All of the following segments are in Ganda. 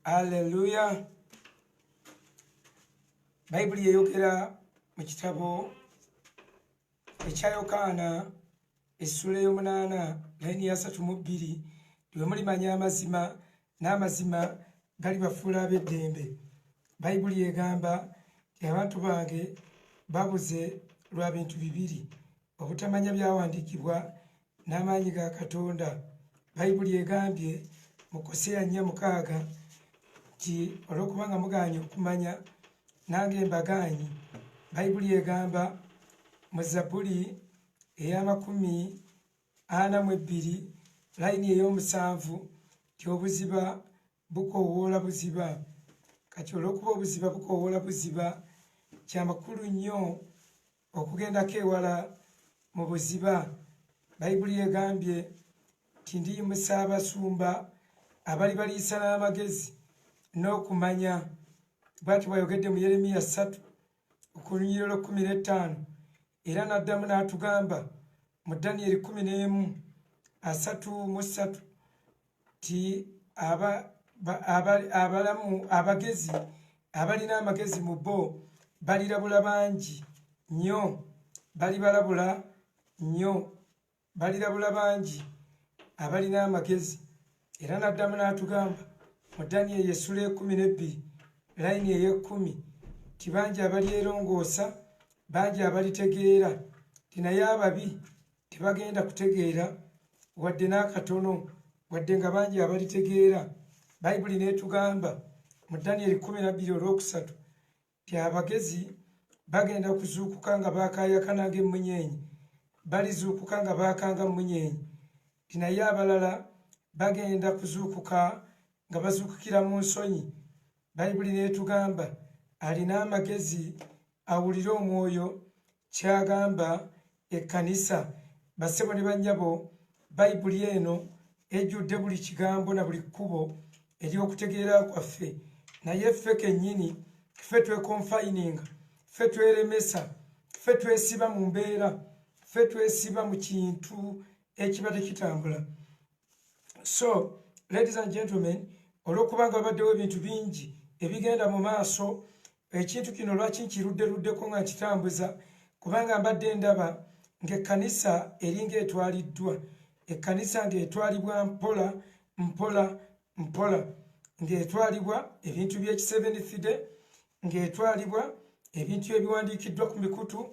Hallelujah. Bible yeyogera mu kitabo ekya Yokaana essula y'omunaana layini ya 32 lwe mulimanya amazima n'amazima galibafuula ab'eddembe. Bible yegamba nti abantu bange babuze lwa bintu bibiri: obutamanya byawandiikibwa n'amaanyi ga Katonda. Bible yegambye mu Koseya 4:6 nti olw'okubanga muganye okumanya nange mbagaanyi. Bible yegamba mu Zabbuli eya42 layini ey'omusanvu nti obuziba bukoowoola buziba. Kati olw'okuba obuziba bukoowoola buziba, kyamakulu nnyo okugendako ewala mu buziba. Bible yegambye nti ndiyimusa abasumba abali baliisa n'amagezi n'okumanya. Bw'ati bw'ayogedde mu Yeremiya 3:15, era n'addamu n'atugamba mu Danyeri 11:3 nti abalamu abagezi abalina amagezi mu bo balirabula bangi nnyo, balibalabula nnyo, balirabula bangi abalina amagezi. Era n'addamu n'atugamba mu Danyeri essula 12 layini ey'ekumi nti bangi abalyerongoosa, bangi abalitegeera, nti naye ababi tebagenda kutegeera wadde n'akatono, wadde nga bangi abalitegeera. Bayibuli n'etugamba mu Danyeri 12:3 nti abagezi bagenda kuzuukuka nga baakaayakana ng'emmunyeenye, balizuukuka nga baakanga mmunyeenye, nti naye abalala bagenda kuzuukuka nga bazuukukira mu nsonyi. Bayibuli n'etugamba alina amagezi awulire omwoyo kyagamba ekkanisa. Bassebo ne bannyabo, Bayibuli eno ejjudde buli kigambo na buli kkubo ery'okutegeera kwaffe, naye ffe kennyini ffe twekonfayininga, ffe tweremesa, ffe twesiba mu mbeera, ffe twesiba mu kintu ekiba tekitambula. So, ladies and gentlemen, olw'okubanga babaddewo ebintu bingi ebigenda mu maaso, ekintu kino lwaki nkirudderuddeko nga nkitambuza? Kubanga mbadde ndaba ng'ekkanisa eringa etwaliddwa, ekkanisa ng'etwalibwa mpola mpola mpola, ng'etwalibwa ebintu by'eki7th day, ng'etwalibwa ebintu ebiwandiikiddwa ku mikutu,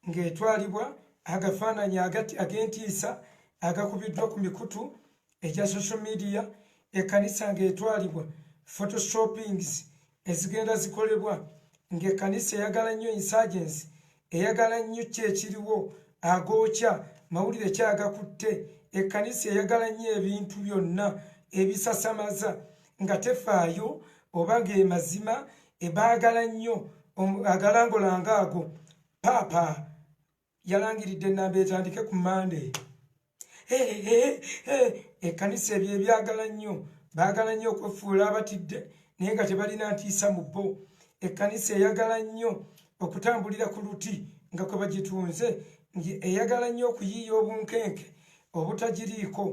ng'etwalibwa agafaananyi ag'entiisa agakubiddwa ku mikutu egya social media, ekkanisa ng'etwalibwa photoshoppings ezigenda zikolebwa, ng'ekkanisa eyagala nnyo insurgency, eyagala nnyo kyekiriwo agookya mawulire kyagakutte, ekkanisa eyagala nnyo ebintu byonna ebisasamaza nga tefaayo oba ng'emazima ebaagala nnyo agalangolanga ago. Paapa yalangiridde ennamba etandike ku Monday. Ekkanisa ebyo ebyagala nnyo, baagala nnyo okwefuula abatidde naye nga tebalina ntiisa mu bo. Ekkanisa eyagala nnyo okutambulira ku luti nga kwe bagitunze, eyagala nnyo okuyiiya obunkenke obutagiriiko,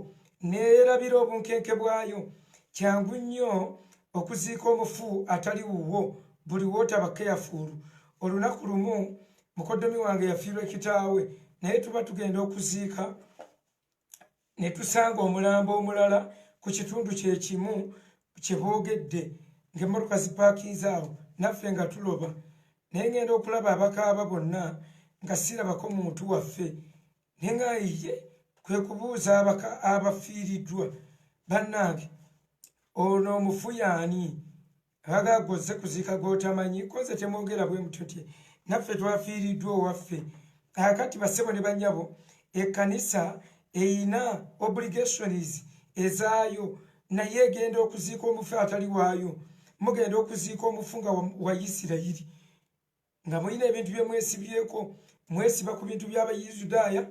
neerabira obunkenke bwayo. Kyangu nnyo okuziika omufu atali wuwo buli wootaba keyafuulu. Olunaku lumu mukoddomi wange yafiirwa kitaawe, naye tuba tugenda okuziika ne tusanga omulambo omulala ku kitundu kyekimu kye boogedde, ng'emmotoka zipaakinze awo, naffe nga tuloba. Naye ngenda okulaba abakaaba bonna nga sirabako muntu waffe. Naye nga ye kwe kubuuza abafiiriddwa, bannange ono omufu y'ani? Abaga ozze kuziika gw'otamanyi, koze temwogera bwe mutyo nti naffe twafiiriddwa owaffe. Kakati bassebo ne bannyabo, ekkanisa eyina obligations ezaayo, naye egenda okuziika omufu atali waayo. Mugenda okuziika omufu nga wa Isirayiri, nga mulina ebintu bye mwesibyeko, mwesiba ku bintu by'Abayudaaya,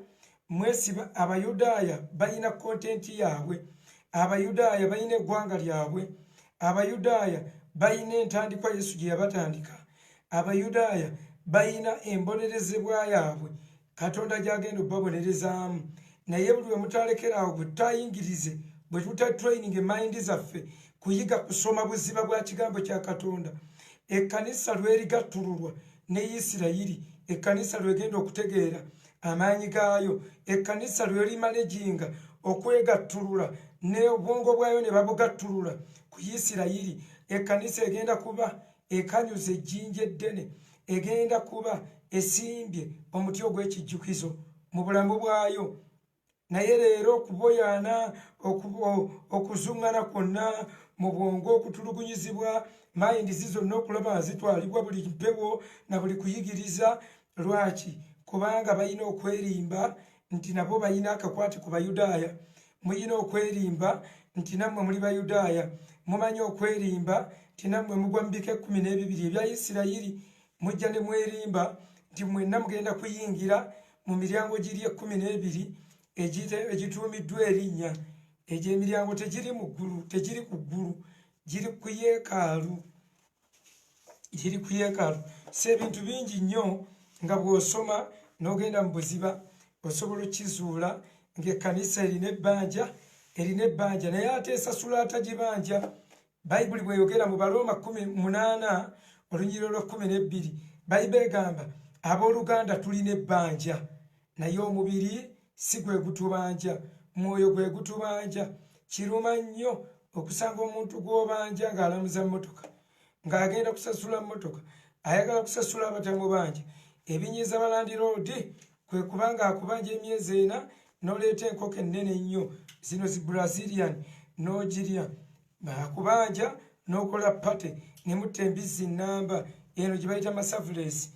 mwesiba. Abayudaaya balina kontenti yaabwe, Abayudaaya balina eggwanga lyabwe, Abayudaaya balina entandikwa Yesu gye yabatandika, Abayudaaya balina embonerezebwa yaabwe Katonda gy'agenda obbabonerezaamu. Naye buli we mutalekera awo, bwe tutayingirize, bwe tutatraining emayindi zaffe kuyiga kusoma buziba bwa kigambo kya Katonda. Ekkanisa lwerigattululwa ne Isirayiri, ekkanisa lwegenda okutegeera amaanyi gaayo, ekkanisa lwerimanejinga okwegattulula ne obwongo bwayo ne babugattulula ku Isirayiri, ekkanisa egenda kuba ekanyuza ejjinja eddene, egenda kuba esimbye omuti ogw'ekijjukizo mu bulamu bwayo. Naye leero okuboyaana okuzuŋŋana kwonna mu bwongo okutulugunyizibwa mayindizi zonna okulaba nga zitwalibwa buli mpewo na buli kuyigiriza. Lwaki? Kubanga balina okwerimba nti nabo balina akakwate ku Bayudaaya. Muyina okwerimba nti nammwe muli Bayudaaya. Mumanyi okwerimba nti nammwe mugwa mu bika 12 ebya Isirayiri. Mujja ne mwerimba nti mwenna mugenda kuyingira mu miryango giri 12 egituumiddwa erinnya. Egyo emiryango tegiri mu ggulu, tegiri ku ggulu, giri ku yeekaalu, giri ku yeekaalu. So ebintu bingi nnyo nga bw'osoma n'ogenda mu buziba osobola okkizuula ng'ekkanisa erina ebbanja naye ate esasula atagibanja. Bayibuli bw'eyogera mu Balooma 8 olunyiriro lwa 12, Bayibuli egamba abooluganda tulina ebbanja, naye omubiri si gwe gutubanja, mwoyo gwe gutubanja. Kiruma nnyo okusanga omuntu gw'obanja ng'alamuza mmotoka, ng'agenda kusasula mmotoka, ayagala kusasula abatamubanja. Ebinyiiza balandiroodi kwe kubanga akubanja emyezi 4 n'oleeta enkoko ennene ennyo, zino zi Brazilian, n'ogirya. Akubanja n'okola pate ne mutta embizzi nnamba, eno gye bayita masavulesi.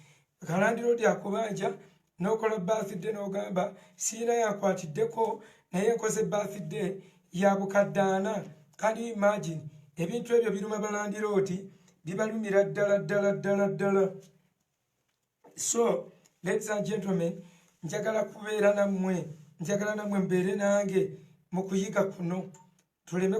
Kalandiroodi akubanja n'okola birthday n'ogamba siina yankwatiddeko naye nkoze birthday ya bukadde 4. Can you imagine? Ebintu ebyo biruma balandiroodi, bibalumira ddala. So, ladies and gentlemen, njagala kubeera nammwe, njagala nammwe mbeere nange mu kuyiga kuno. Tuleme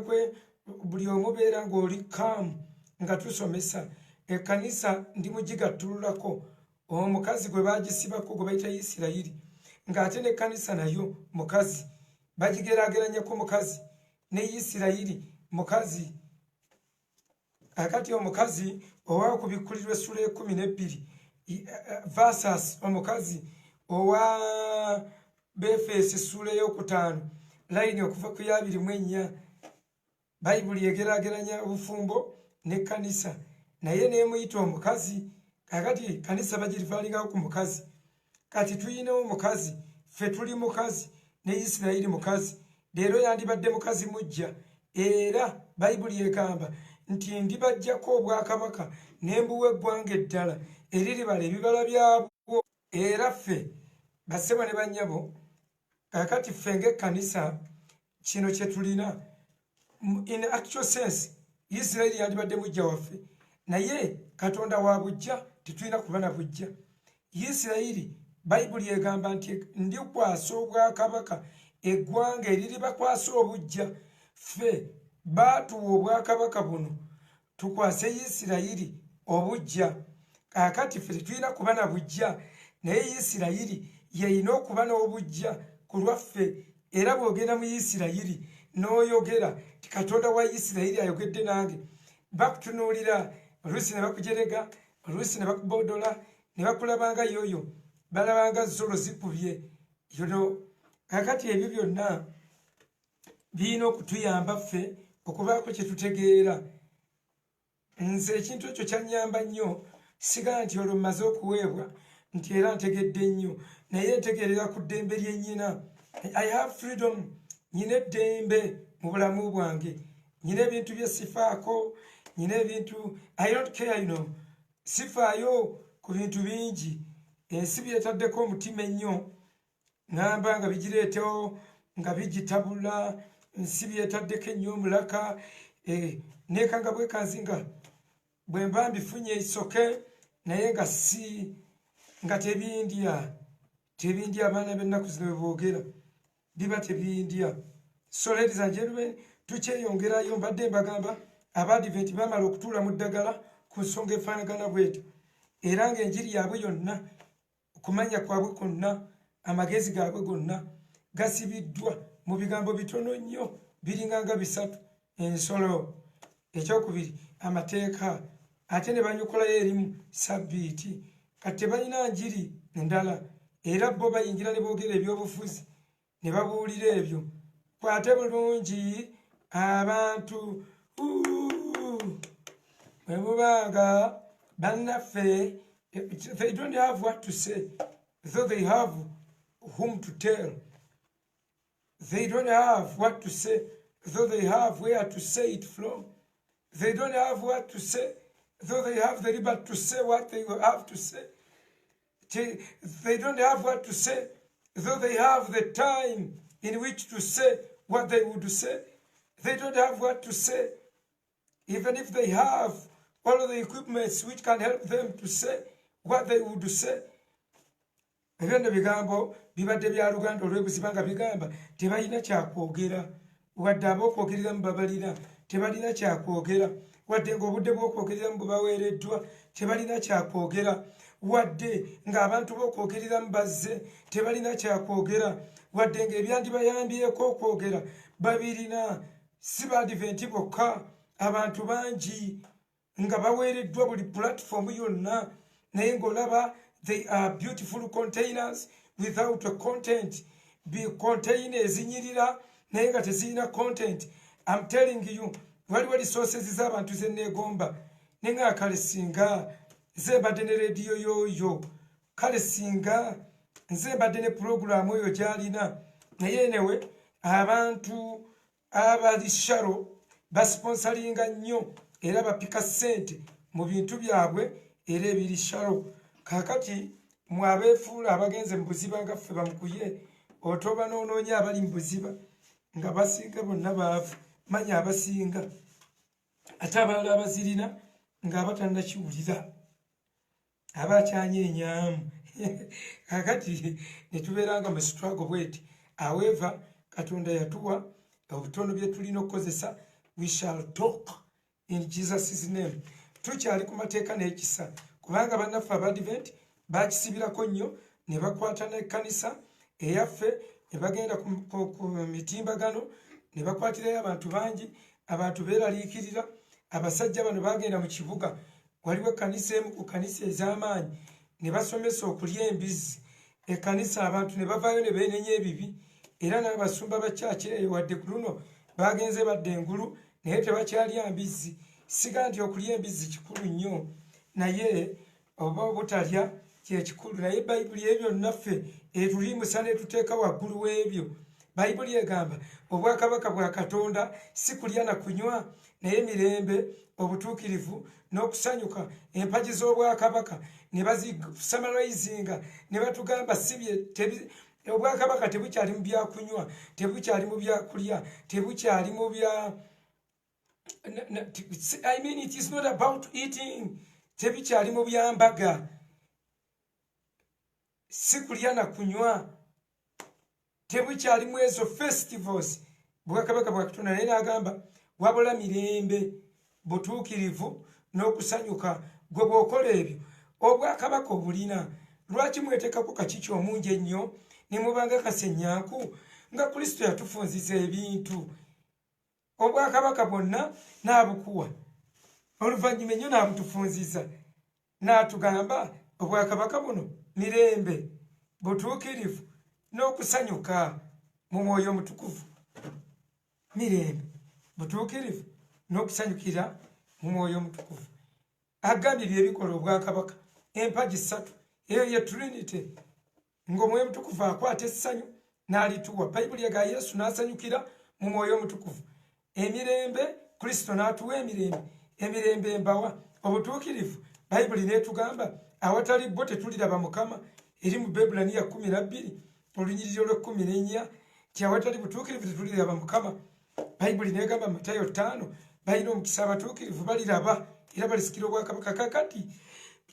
buli omu beera ng'oli kaamu nga tusomesa. Ekkanisa ndi mugigattululako omukazi gwe baagisibako gwe bayita Isirayiri, ng'ate n'ekkanisa nayo mukazi bagigeraageranyako mukazi ne Isirayiri mukazi. Akati omukazi owakubikkulirwa essula 12 versus omukazi owa Befeso essula 5 layini okuva ku 24. Bayibuli egeraageranya obufumbo n'ekkanisa naye neemuyita omukazi. Kakati kanisa bagirifaalingawo ku mukazi. Kati tuyinawo mukazi, ffe tuli mukazi ne Isirayiri mukazi. Leero yandibadde mukazi mujja, era Bayibuli egamba nti ndibajjako obwakabaka ne mbuwa eggwanga eddala eriribala ebibala byabwo. Era ffe bassebo ne bannyabo, kakati ffe ng'ekkanisa kino kye tulina. In actual sense Isirayiri yandibadde mujja waffe, naye Katonda wa bujja tetulina kuba na bujja. Isirayiri Bayibuli egamba nti ndikwasa obwakabaka eggwanga eriribakwasa obujja. Ffe baatuwa obwakabaka buno tukwase Isirayiri obujja. Kakati ffe tetulina kuba na bujja, naye Isirayiri yeyina okuba n'obujja ku lwaffe. Era bw'ogenda mu Isirayiri n'oyogera ti Katonda wa Isirayiri ayogedde nange, bakutunuulira oluusi ne bakujerega, oluusi ne bakubodola, ne bakulabanga yoyo, balabanga zolo zikubye. Kakati ebyo byonna birina okutuyamba ffe okubaako kye tutegeera. Nze ekintu ekyo kyannyamba nnyo, sigaa nti olwo mmaze okuweebwa nti era ntegedde nnyo, naye ntegeerera ku ddembe lyennyina. I have freedom, nyina eddembe mu bulamu bwange, nyina ebintu bye sifaako, nyina ebintu I don't care, sifaayo ku bintu bingi. Ensi byetaddeko omutima ennyo, ngamba nga bigireetewo nga bigitabula, ensi byetaddeko ennyo omulaka, neekanga bwekanzinga bwe mba mbifunye isoke, naye nga nga tebindya abaana b'ennaku zino bwe boogera biba tebindya. So ladies and gentlemen, tukyeyongerayo. Mbadde mbagamba Abadiventi bamala okutuula mu ddagala ku nsonga efaanagana bwetyo, era ng'enjiri yaabwe yonna, okumanya kwabwe kwonna, amagezi gaabwe gonna gasibiddwa mu bigambo bitono nnyo biringanga 3. Ensolo ekyokubiri amateeka ate ne banyukulayo erimu sabbiiti kati tebalina njiri endala era bo bayingira ne boogera ebyobufuzi ne babuulira ebyo kwate bulungi abantu bwe mubanga bannaffe they don't have what to say though they have whom to tell. They don't have what to say though they have where to say it from. They don't have what to say though they have the liberty to say what they have to say. They don't have what to say though they have the time in which to say what they would say. They don't have what to say even if they have all of the equipments which can help them to say what they would say. Ebyo bigambo bibadde bya Luganda olw'ebuziba nga bigamba tebalina kyakwogera wadde ab'okwogerera mu babalina tebalina kyakwogera wadde ng'obudde bw'okwogereramu bwe baweereddwa tebalina kyakwogera wadde ng'abantu b'okwogereramu bazze tebalina kyakwogera wadde ng'ebyandibayambyeko okwogera babirina si baadiventi bokka abantu bangi nga baweereddwa buli pulatifomu yonna naye ng'olaba they are beautiful containers without a content. Be container ezinyirira naye nga tezirina content. I'm telling you, waliwo resources z'abantu ze neegomba ne nga kale singa nze mbadde ne rediyo yoyo kale singa nze mbadde ne puroguramu oyo gy'alina naye newe abantu abali sharo basponsalinga nnyo era bapika ssente mu bintu byabwe era ebiri sharo. Kakati mwabeefuula abagenze mu buziba nga ffe bamukuye otoba noonoonya abali mu buziba nga basinga bonna baavu manya abasinga ate abalala abazirina ng'abatannakiwulira abakyanyeenyaamu kakati ne tubeeranga mu struggle bweti. However Katonda yatuwa obutono bye tulina okukozesa. We shall talk in Jesus' name. Tukyali ku mateeka n'ekisa kubanga bannaffe abadiventi bakisibirako nnyo ne bakwata n'ekkanisa eyaffe ne bagenda ku mitimbagano ne bakwatirayo abantu bangi abantu beeraliikirira. Abasajja bano bagenda mu kibuga waliwo ekkanisa emu ku kkanisa ez'amaanyi ne basomesa okulya embizzi. Ekkanisa abantu ne bavaayo ne beenenya ebibi era n'abasumba ba kyaki eyo wadde ku luno bagenze badde engulu naye tebakyalya mbizzi. Siga nti okulya embizzi kikulu nnyo naye oba obutalya kyekikulu naye bayibuli ebyo nnaffe etulimusa netuteeka waggulu w'ebyo. Bayibuli egamba obwakabaka bwa Katonda si kulya na kunywa naye mirembe obutuukirivu n'okusanyuka. Empagi z'obwakabaka ne bazisamalizinga ne batugamba sibye obwakabaka tebukyali mu byakunywa tebukyali mu byakulya tebukyali mu bya I mean it is not about eating. Tebikyali mu byambaga si kulya na kunywa tebukyali mu ezo festivals bwakabaka bwa Katonda naye n'agamba wabula mirembe butuukirivu n'okusanyuka. Gwe bw'okola ebyo obwakabaka obulina. Lwaki mweteekako kakiki omungi ennyo ne mubanga kasenyanku nga Kristo yatufunziza ebintu? Obwakabaka bwonna n'abukuwa oluvannyuma ennyo n'abutufunziza n'atugamba obwakabaka buno mirembe butuukirivu n'okusanyuka mu Mwoyo Omutukuvu. Mirembe butuukirivu n'okusanyukira mu Mwoyo Omutukuvu. Agambye byebikola obwakabaka empagi ssatu eyo ye Trinity ng'Omwoyo Omutukuvu akwata essanyu n'alituwa. Bayibuli ega Yesu n'asanyukira mu Mwoyo Omutukuvu. Emirembe Kristo n'atuwa emirembe. Emirembe mbawa obutuukirivu. Bayibuli n'etugamba awatali bwo tetuliraba Mukama eri mu Bebulaniya 12 olunyiriri olw'14 nti awatali butuukirivu tetuliraba Mukama. Bayibuli n'egamba Matayo 5 balina omukisa abatuukirivu baliraba era balisikira obwakabaka. Kakati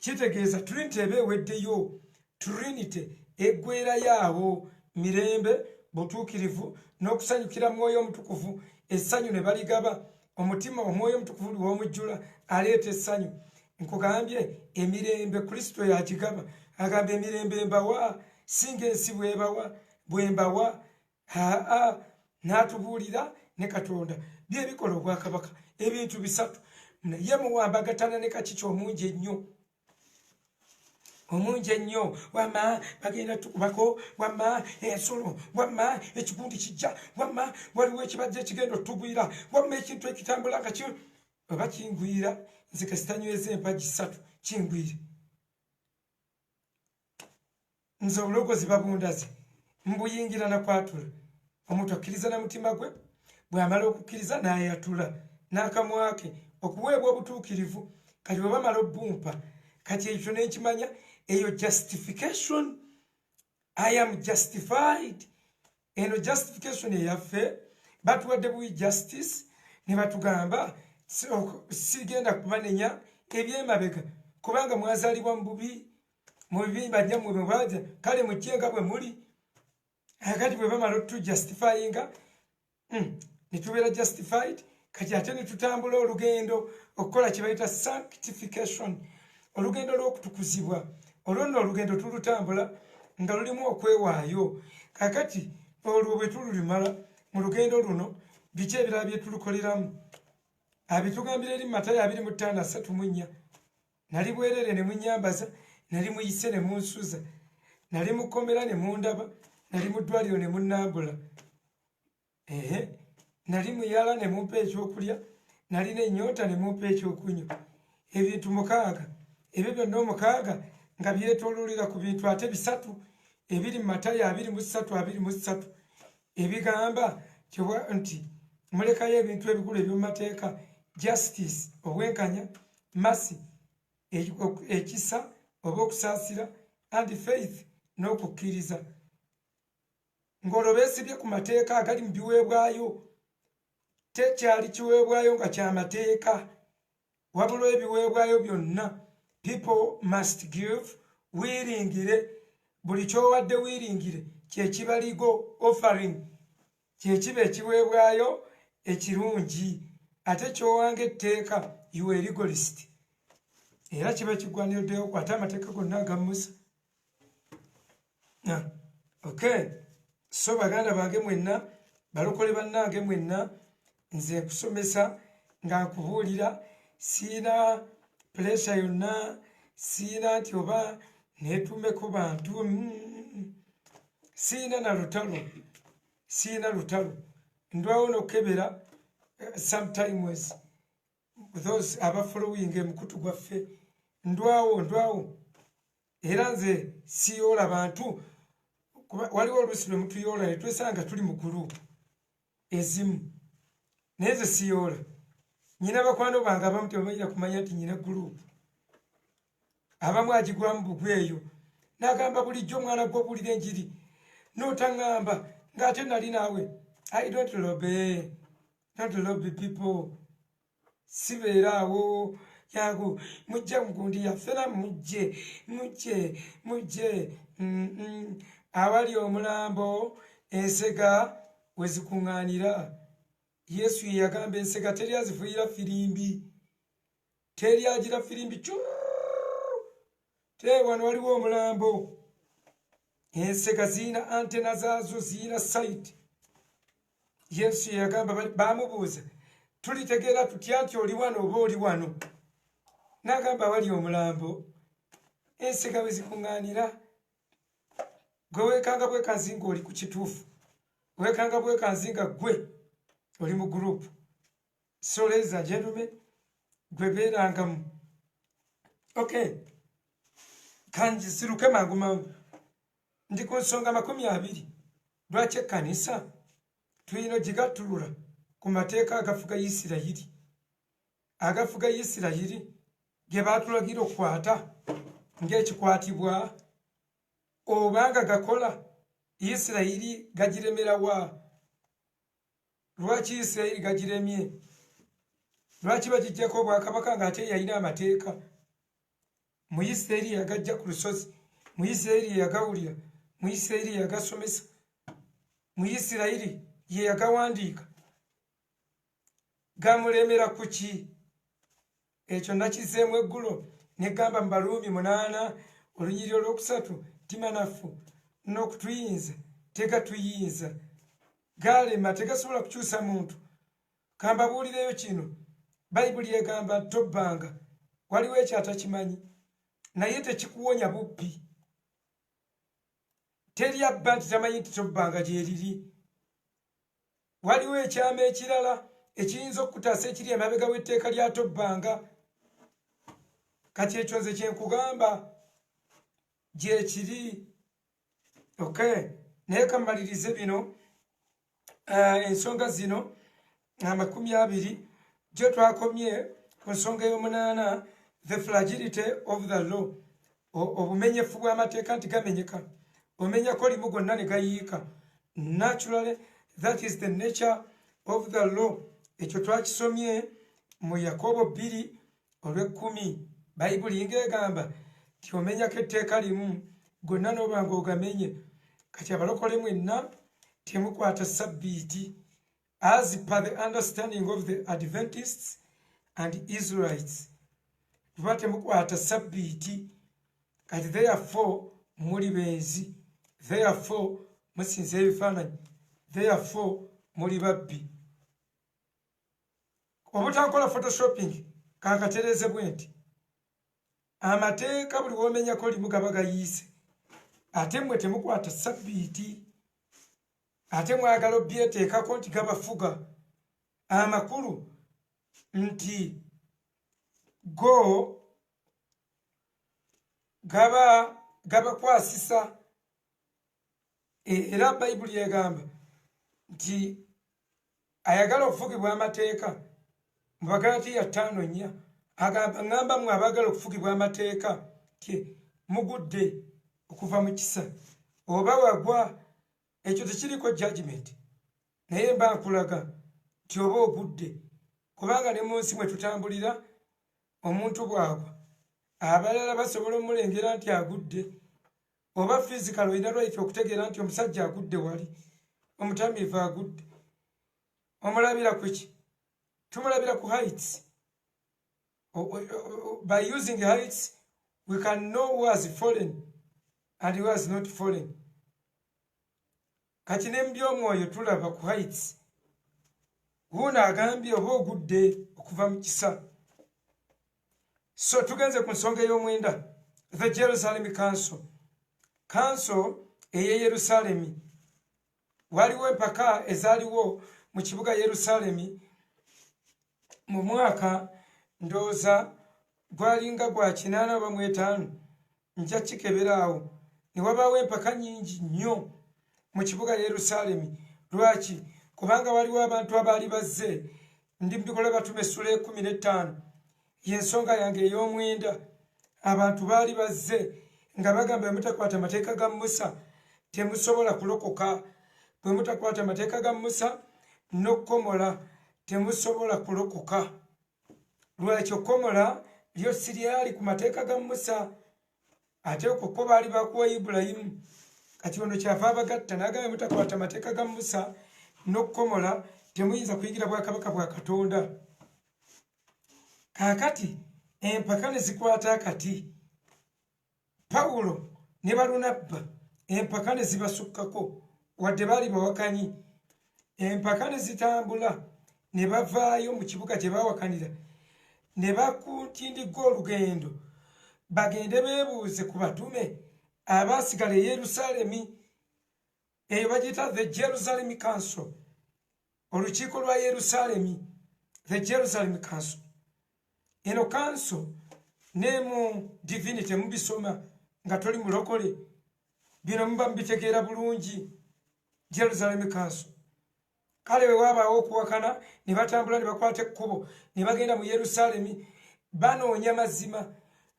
kitegeeza Trinity eba eweddeyo. Trinity eggwerayo awo mirembe butuukirivu n'okusanyukira Mwoyo Omutukuvu. Essanyu ne baligaba omutima Omwoyo Omutukuvu lw'omujjula aleeta essanyu. Nkugambye emirembe Kristo yakigaba. Agamba emirembe mbawa singa ensi bw'ebawa bwembawa. N'atubuulira ne Katonda bye bikola obwakabaka ebintu bisatu naye muwambagatana ne Kakiki omungi ennyo wamma bagenda tukubako wamma ensolo wamma ekigundi kijja wamma waliwo ekibajja ekigenda otugwira wamma ekintu ekitambula nga oba kingwira nze kasitanyweza empagi ssatu kingwire nze obulogozi babundaze mbuyingira nakwatula omuntu akkiriza na mutima gwe bw'amala okukkiriza n'ayatula n'akamwake okuweebwa obutuukirivu kati bwe bamala obbumpa kati ekyo nenkimanya eyo justification. I am justified. Eno justification eyaffe batuwadde buwi justice ne batugamba sigenda kubanenya ebyemabega kubanga mwazaalibwa mu bubi mu bibi bajjammwe bwe bajja kale mujje nga bwe muli akati bwe bamala otujustifyinga ne tubeera justified kati ate ne tutambula olugendo okukola kye bayita sanctification olugendo lw'okutukuzibwa olwo nno olugendo tulutambula nga lulimu okwewaayo kakati olwo bwe tululimala mu lugendo luno biki ebirala bye tulukoleramu abitugambira eri Matayo 25:3 nali bwerere ne munyambaza nali muyise ne munsuza nali mukomera ne mundaba nali mu ddwaliro ne munnambula nali muyala ne mumpa ekyokulya nali n'ennyonta ne mumpa ekyokunywa ebintu 6 ebyo byonna 6 nga byetooloolera ku bintu ate 3 ebiri mu Matayo 23:23 ebigamba nti mulekayo ebintu ebikulu eby'omu mateeka justice obwenkanya mercy ekisa oba okusaasira and faith n'okukkiriza ng'olwo beesibye ku mateeka agali mu biweebwayo tekyali kiweebwayo nga kyamateeka wabula ebiweebwayo byonna people must give wiringire buli kyowadde wiringire kyekibaligo offering kyekiba ekiweebwayo ekirungi ate kyowanga etteeka iwe legalist era kiba kigwaniddeyo kwate amateeka gonna aga Musa okay so baganda bange mwenna balokole bannange mwenna nze nkusomesa nga nkubuulira siina pressure yonna siina nti oba neetumeko bantu siina na lutalo ndwawo nokebera sometimes those abafollowing emukutu gwaffe ndwawo era nze siyoola bantu waliwo oluusi lwe mutuyoola ne twesanga tuli mu gurupu ezimu naye nze siyoola nyina bakwano bange abamu tebamayira kumanya nti nyina gurupu abamu agigwamu bugwe eyo n'agamba bulijjo omwana gwe obuulira enjiri n'otaŋŋamba ng'ate nali naawe I don't love people sibeera awo yangu mujje mugundi yaffera mujje awali omulambo ensega we zikuŋŋaanira Yesu ye yagamba ensega teri azifuuyira firimbi teri agira firimbi te wano waliwo omulambo ensega ziina antena zaazo ziina site Yesu ye yagamba bamubuuza tulitegeera tutya nti oli wano oba oli wano n'agamba awali omulambo ensega we zikuŋŋaanira gwe weekanga bwekanzinga oli ku kituufu weekanga bwekanzinga gwe oli mu gurupu so ladies and gentlemen gwe beerangamu okay kanjisiruke mangu ndi ku nsonga 20 lwaki ekkanisa tulina gigattulula ku mateeka agafuga Isirayiri ge baatulagira okukwata ng'ekikwatibwa obanga gakola Isirayiri gagiremerawa lwaki Isirayiri gagiremye lwaki bagijjako obwakabaka ng'ate yalina amateeka mu Isirayiri yagajja ku lusozi mu Isirayiri yagawulira mu Isirayiri yagasomesa mu Isirayiri ye yagawandiika gamulemera ku ki ekyo nakizeemu eggulo negamba mu Baluumi 8:3 timanafu n'okutuyinza tegatuyinza galema tegasobola kukyusa muntu kambabuulireyo kino bayibuli egamba tobbanga waliwo ekyatakimanyi naye tekikuwonya bubbi teri abba nti tamanyi nti tobbanga gyeriri waliwo ekyama ekirala ekiyinza okutaasa ekiri emabega w'etteeka lya tobbanga kati ekyo nze kyenkugamba gyekiri naye kamalirize bino ensonga zino 20 gyo twakomye ku nsonga ey'omunaana the fragility of the law obumenyefu bw'amateeka nti gamenyeka omenyako limu gonna ne gayiika naturally that is the nature of the law ekyo twakisomye mu Yakobo 2:10 bayibuli ng'egamba ti omenyako etteeka limu gonna n'oba ng'ogamenye kati abalokole mwenna temukwata sabbiiti as per the understanding of the Adventists and Israelites tuba temukwata sabbiiti kati therefore muli benzi therefore musinza ebifaananyi therefore muli babbi obutankola photoshopping kakatereze bwe nti amateeka buli womenyako limu gaba gayiise ate mmwe temukwata sabbiiti ate mwagala obyeteekako nti gabafuga amakulu nti go gabakwasisa era bayibuli egamba nti ayagala okufugibwa amateeka mu Bagalatiya 5:4 agamba ngamba mwe abagala okufugibwa amateeka tye mugudde okuva mu kisa oba wagwa ekyo tekiriko judgment naye mba nkulaga nti oba ogudde kubanga ne mu nsi mwe tutambulira omuntu bwagwa abalala basobola omulengera nti agudde oba physical olina lwaitu okutegeera nti omusajja agudde wali omutamiivu agudde omulabira ku ki tumulabira ku heights by using heights we can know who has fallen and who has not fallen kati ne by'omwoyo tulaba ku heights wuno agambye oba ogudde okuva mu kisa so tugenze ku nsonga ey'omwenda the Jerusalem council eye Yerusalemi waliwo empaka ezaaliwo mu kibuga Yerusalemi mu mwaka ndooza gwalinga gwa 8 nja kikeberaawo ne wabaawo empaka nyingi nnyo mu kibuga Yerusalemi lwaki kubanga waliwo abantu abaali bazze ndi mbikola batume essula 15 y'ensonga yange ey'omwenda abantu baali bazze nga bagamba mutakwata amateeka ga Musa temusobola kulokoka bwe mutakwata amateeka ga Musa n'okkomola temusobola kulokoka lwekyo kkomola lyo siryali ku mateeka ga Musa ate okwo baali bakuwa Ibulayimu kati ono kyava abagatta n'agamba mutakwata amateeka ga Musa n'okkomola temuyinza kuyingira bwakabaka bwa Katonda kaakati empaka ne zikwata akati Pawulo ne Balunabba empaka ne zibasukkako wadde baali bawakanyi empaka ne zitambula ne bavaayo mu kibuga gye baawakanira ne bakutindigga olugendo bagende beebuuze ku batume abaasigala e Yerusaalemi eyo bagiyita the Jerusalem Council olukiiko lwa Yerusaalemi the Jerusalem Council eno council ne mu divinity mubisoma nga toli mulokole bino muba mubitegeera bulungi Jerusalem Council kale we wabaawo okuwakana ne batambula ne bakwata ekkubo ne bagenda mu Yerusaalemi banoonya mazima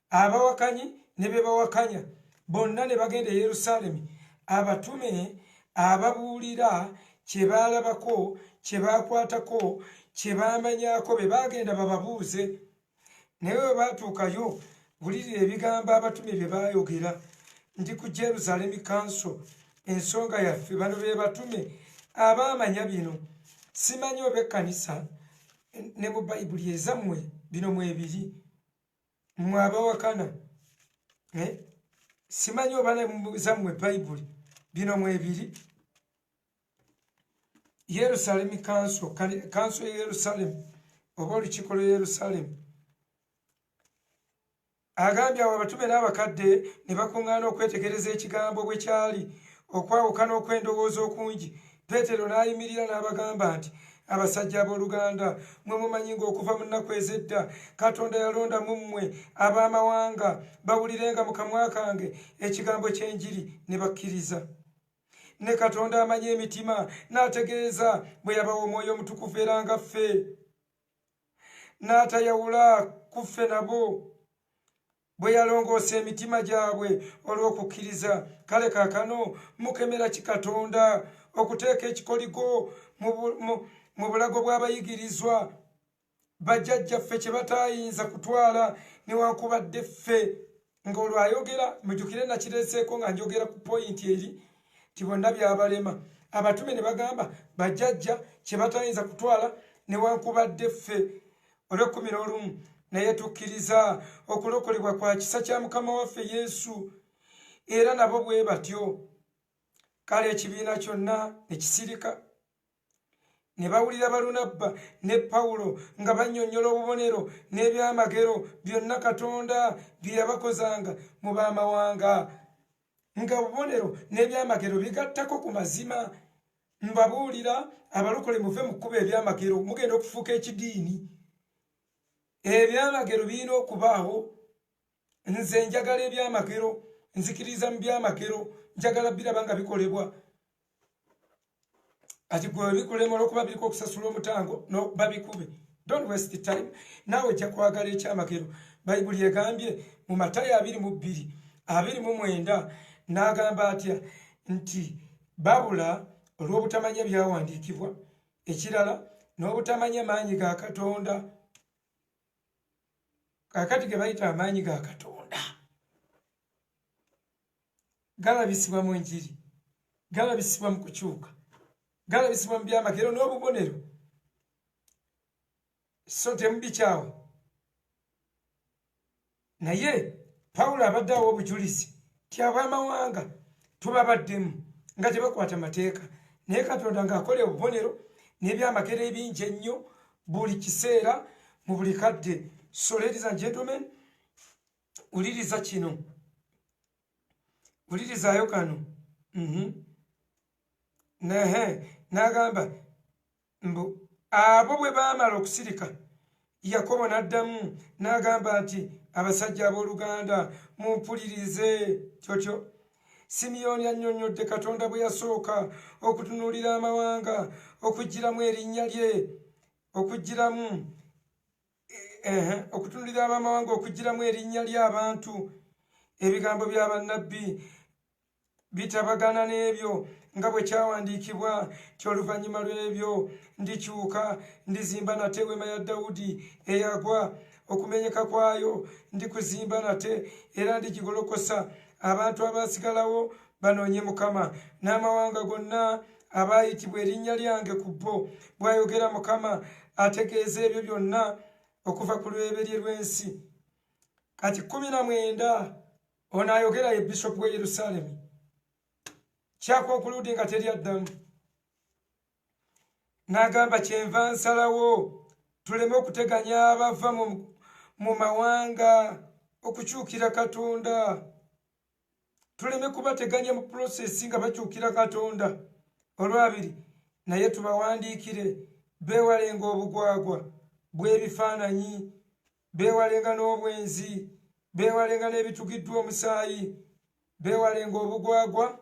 abawakanyi ne be bawakanya bonna ne bagenda e Yerusaalemi abatume ababuulira kye baalabako kye baakwatako kye baamanyako be bagenda bababuuze naye we baatuukayo bulirira ebigambo abatume bye baayogera ndi ku Jerusalem Council ensonga yaffe bano be batume abaamanya bino simanyi oba ekkanisa ne mu bayibuli ezammwe bino mwebiri mmwe abawakana simanyi oba ne zammwe bayibuli bino mwebiri Yerusalemu kanso ya Yerusalemu oba olukiiko lwa Yerusalemu agambye abo abatume n'abakadde ne bakuŋŋaana okwetegereza ekigambo bwe kyali okwawukana okw'endowooza okungi. Peetero n'ayimirira n'abagamba nti, abasajja abooluganda, mwe mumanyi ng'okuva mu nnaku ez'edda Katonda yalonda mu mmwe ab'amawanga bawulirenga mu kamwa kange ekigambo ky'enjiri ne bakkiriza. Ne Katonda amanyi emitima n'ategeeza bwe yabawa Omwoyo Omutukuvu era nga ffe n'atayawula ku ffe nabo bwe yalongoosa emitima gyabwe olw'okukkiriza. Kale kaakano mukemera ki Katonda okuteeka ekikoligo mu bulago bw'abayigirizwa bajjajjaffe kye bataayinza kutwala newankubadde ffe ng'olwo ayogera mujjukire nakireeseeko nga njogera ku poyinti eri ti bonna byabalema. Abatume ne bagamba bajjajja kye bataayinza kutwala newankubadde ffe. Olw'ekumi naye tukkiriza okulokolebwa kwa kisa kya Mukama waffe Yesu era nabo bwe batyo. Kale ekibiina kyonna ne kisirika ne bawulira Balunabba ne Pawulo nga bannyonnyola obubonero n'ebyamagero byonna Katonda bye yabakozanga mu baamawanga, nga obubonero n'ebyamagero bigattako ku mazima. Mbabuulira abalokole muve mu kkuba ebyamagero, mugenda okufuuka ekidiini. Ebyamagero birina okubaawo. Nze njagala ebyamagero, nzikiriza mu byamagero, njagala biraba nga bikolebwa. Ati gwe bikulema olw'okuba biriko okusasula omutango babikube. Don't waste time. Naawe ojja kwagala ekyamagero. Bayibuli egambye mu Matayo 22:29 n'agamba atya nti babula olw'obutamanya byawandiikibwa, ekirala n'obutamanya maanyi ga Katonda. Kakati ge bayita amaanyi ga Katonda galabisibwa mu njiri, galabisibwa mu kukyuka, galabisibwa mu byamagero n'obubonero. So temubikyawa. Naye Pawulo abadde awa obujulizi ti ab'amawanga tubabaddemu nga tebakwata mateeka, naye Katonda ng'akola obubonero n'ebyamagero ebingi ennyo buli kiseera mu buli kadde. So ladies and gentlemen, uliriza kino, ulirizaayo kano. N'agamba mbu abo bwe baamala okusirika, Yakobo n'addamu n'agamba nti, abasajja abooluganda mumpulirize kyotyo. Simiyoni annyonnyodde Katonda bwe yasooka okutunuulira amawanga okuggyiramu erinnya lye, okutunulira abamawanga okuggyiramu erinnya ly'abantu. Ebigambo bya bannabbi bitabagana n'ebyo nga bwe kyawandiikibwa ti oluvannyuma lw'ebyo ndikyuka ndizimba nate eweema ya Dawudi eyagwa, okumenyeka kwayo ndikuzimba nate era ndigigolokosa. Abantu abaasigalawo banoonye Mukama, n'amawanga gonna abaayitibwa erinnya lyange ku bo, bw'ayogera Mukama ategeeza ebyo byonna okuva ku lweberye lw'ensi. Kati 19 ono ayogera ye Bishop wa Yerusalemu. Kyakonkuludi nga teri addamu. N'agamba kyenva nsalawo tuleme okuteganya abava mu mawanga okukyukira Katonda. Tuleme kubateganya mu prosesi nga bakyukira Katonda. Olwabiri, naye tubawandiikire beewalenga obugwagwa bw'ebifaananyi, beewalenga n'obwenzi, beewalenga n'ebitugiddwa omusaayi, beewalenga obugwagwa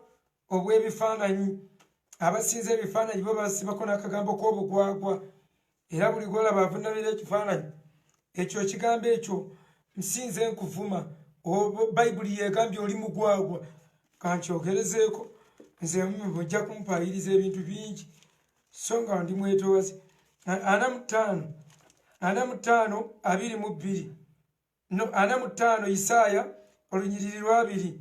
obw'ebifaananyi. Abasinza ebifaananyi bo basibako n'akagambo k'obugwagwa, era buli gwolaba avunamira ekifaananyi ekyo ekigambo ekyo nsinze nkuvuma. Bayibuli yeegambye oli mugwagwa. Kankyogerezeeko nze mujja kumpayiriza ebintu bingi so nga ndi mwetoowaze. 45:22 Isaaya olunyiriri 2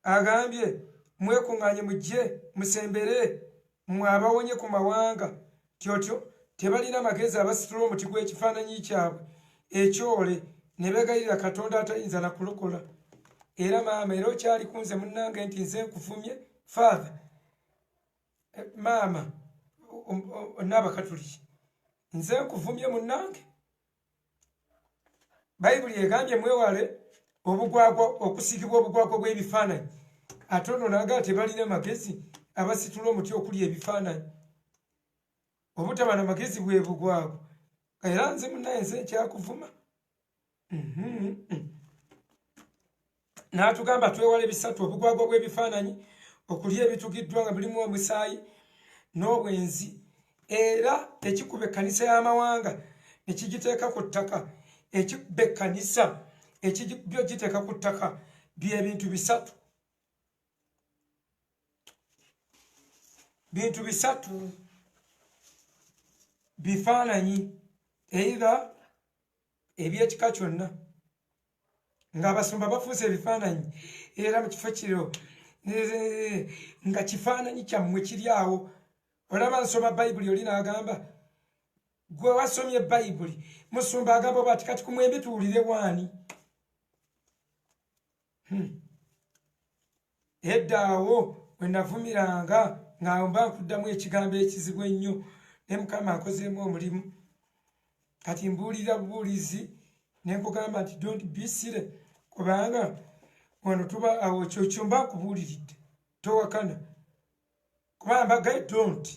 agambye mwekuŋŋaanye mujje musembere mmwe abawonye ku mawanga. Tyotyo tebalina magezi abasitula omuti gw'ekifaananyi kyabwe ekyole ne beegayirira Katonda atayinza na kulokola. Era maama era okyali kunze munnange nti nze nkufumye father maama n'abakatuliki nze nkuvumye munnange bayibuli egambye mwewale obugwagwa okusiigibwa obugwagwa bw'ebifaananyi ate ono naagala tebalina magezi abasitula omuti okulya ebifaananyi obutaba na magezi bwe bugwagwa era nze munnaye nze nkyakuvuma n'atugamba twewale bisatu obugwagwa bw'ebifaananyi okulya ebitugiddwa nga mulimu omusaayi n'obwenzi era ekikuba ekkanisa y'amawanga nekigiteeka ku ttaka ekikuba ekkanisa ekibyo giteeka ku ttaka byebintu bisatu bintu bisatu bifaananyi era ebyekika kyonna ng'abasumba bafuuse ebifaananyi era mu kifo kiro nga kifaananyi kyammwe kiri awo olaba nsoma bayibuli oli n'agamba gwe wasomye bayibuli musumba agamba oba ati kati ku mwembi tuwulire bwani edda awo bwe navumiranga ng'awo mba nkuddamu ekigambo ekizibu ennyo ne mukama akozeemu omulimu kati mbuulira bubuulizi ne nkugamba nti don't be silly kubanga wano tuba awo kyokyo mba nkubuuliridde towakana kubanga mbagaye don't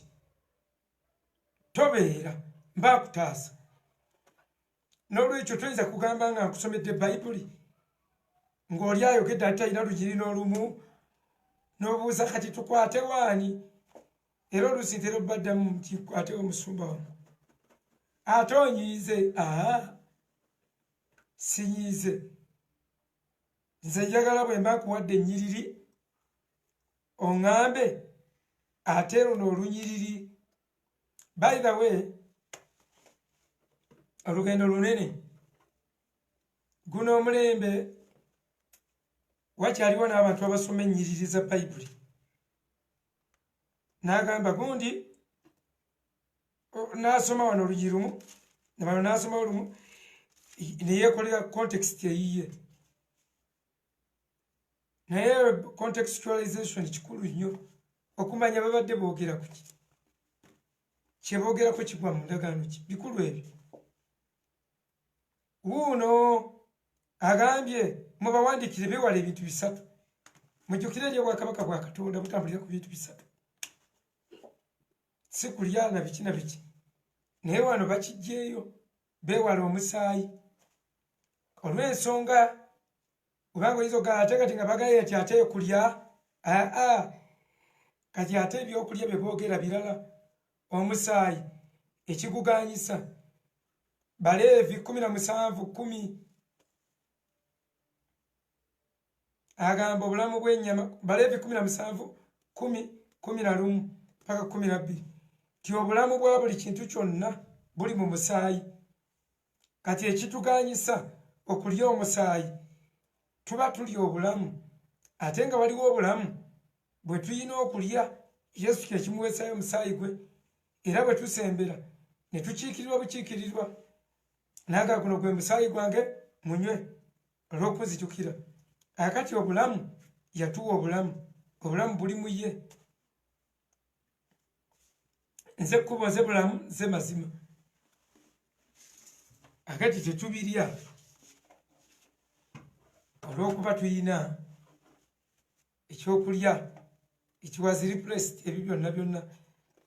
tobeera mba nkutaasa n'olwekyo toyinza kugamba nga nkusomedde bayibuli ng'oli ayogedde ate alina lugiri n'olumu n'obuuza kati tukwate waani era oluusi ntera obbaddamu nti nkwatewo omusumba wamu ate onyiize sinyiize nze njagala bwe mba nkuwadde ennyiriri oŋŋambe ate luno olunyiriri by the way olugendo lunene guno omulembe wakyaliwo n'abantu abasoma ennyiriri za bayibuli n'agamba gundi n'asoma wano olugi lumu nabano n'asoma olumu neyeekolera context eyiye naye contextualization kikulu nnyo okumanya babadde boogera ku ki kyeboogerako kigwa mu ndagaano ki bikulu ebyo wuuno agambye mubawandiikire bewala ebintu bisatu mujjukire eri obwakabaka bwa katonda butambulira ku bintu bisatu si kulya na biki na biki naye wano bakijjeeyo bewala omusaayi olw'ensonga kubanga oyinza ogamba ate kati nga bagaye ati ate kulya kati ate ebyokulya bye boogera birala omusaayi ekiguganyisa Baleevi 17:10 agamba obulamu bw'ennyama Baleevi 17:10-11 mpaka 12 ti obulamu bwa buli kintu kyonna buli mu musaayi kati ekituganyisa okulya omusaayi tuba tulya obulamu ate nga waliwo obulamu bwe tuyina okulya Yesu kye kimuweesaayo omusaayi gwe era bwe tusembera ne tukiikirirwa bukiikirirwa naga guno gwe musaayi gwange munywe olw'okunzijukira akati obulamu yatuwa obulamu buli mu ye nze kkubo nze bulamu nze mazima akati tetubirya olw'okuba tuyina ekyokulya ekiwazi replaced ebyo byonna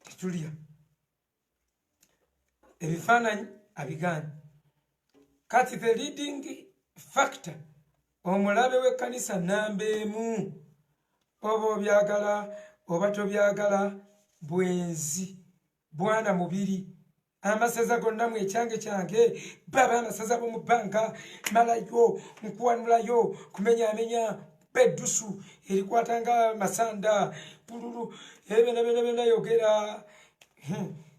tetulya ebifaananyi abiganye kati the leading factor omulabe w'ekkanisa namba emu oba obyagala oba tobyagala bwenzi bwana mubiri amasaza gonna mu ekyange kyange baba amasaza b'omu bbanga malayo nkuwanulayo kumenyaamenya beddusu erikwatanga masanda bululu ebyo yogera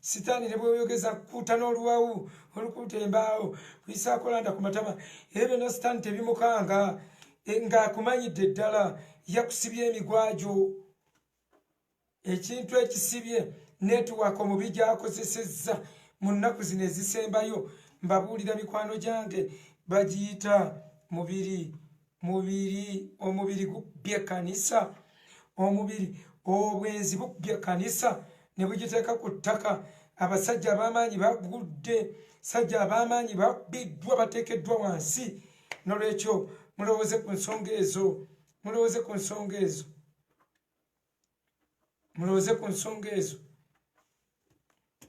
sitaani ne bweyogeza kuuta n'oluwawu olukuuta embaawo kwisaakolanda ku matama ebyo byonna sitaani tebimukanga ng'akumanyidde ddala yakusibye emigwajo ekintu ekisibye netiwaaka omubi gy'akozesezza mu nnaku zino ezisembayo mbabuulira mikwano gyange bagiyita omubiri gubbye ekkanisa obwenzi bubbye ekkanisa ne bugiteeka ku ttaka abasajja ab'amaanyi bagudde sajja ab'amaanyi babbiddwa bateekeddwa wansi nolwekyo mulowooze ku nsonga ezo mulowooze ku nsonga ezo mulowooze ku nsonga ezo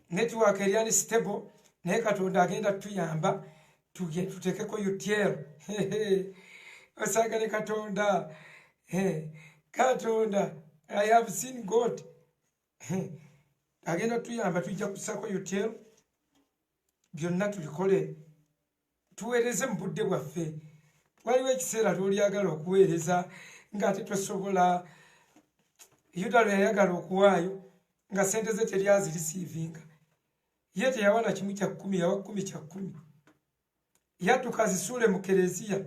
netiwaaka eri unstable naye katonda agenda tuyamba tuteekeko UTL osaagale katonda katonda I have seen God agenda tuyamba tujja kusako UTL byonna tulikole tuweereze mu budde bwaffe waliwo ekiseera twolyagala okuweereza ng'ate tosobola yuda lwe yayagala okuwaayo nga sente ze teryazirisiivinga ye teyawa na kimu kya 10 yawa 10 kya 10 yadduka azisuule mu kereziya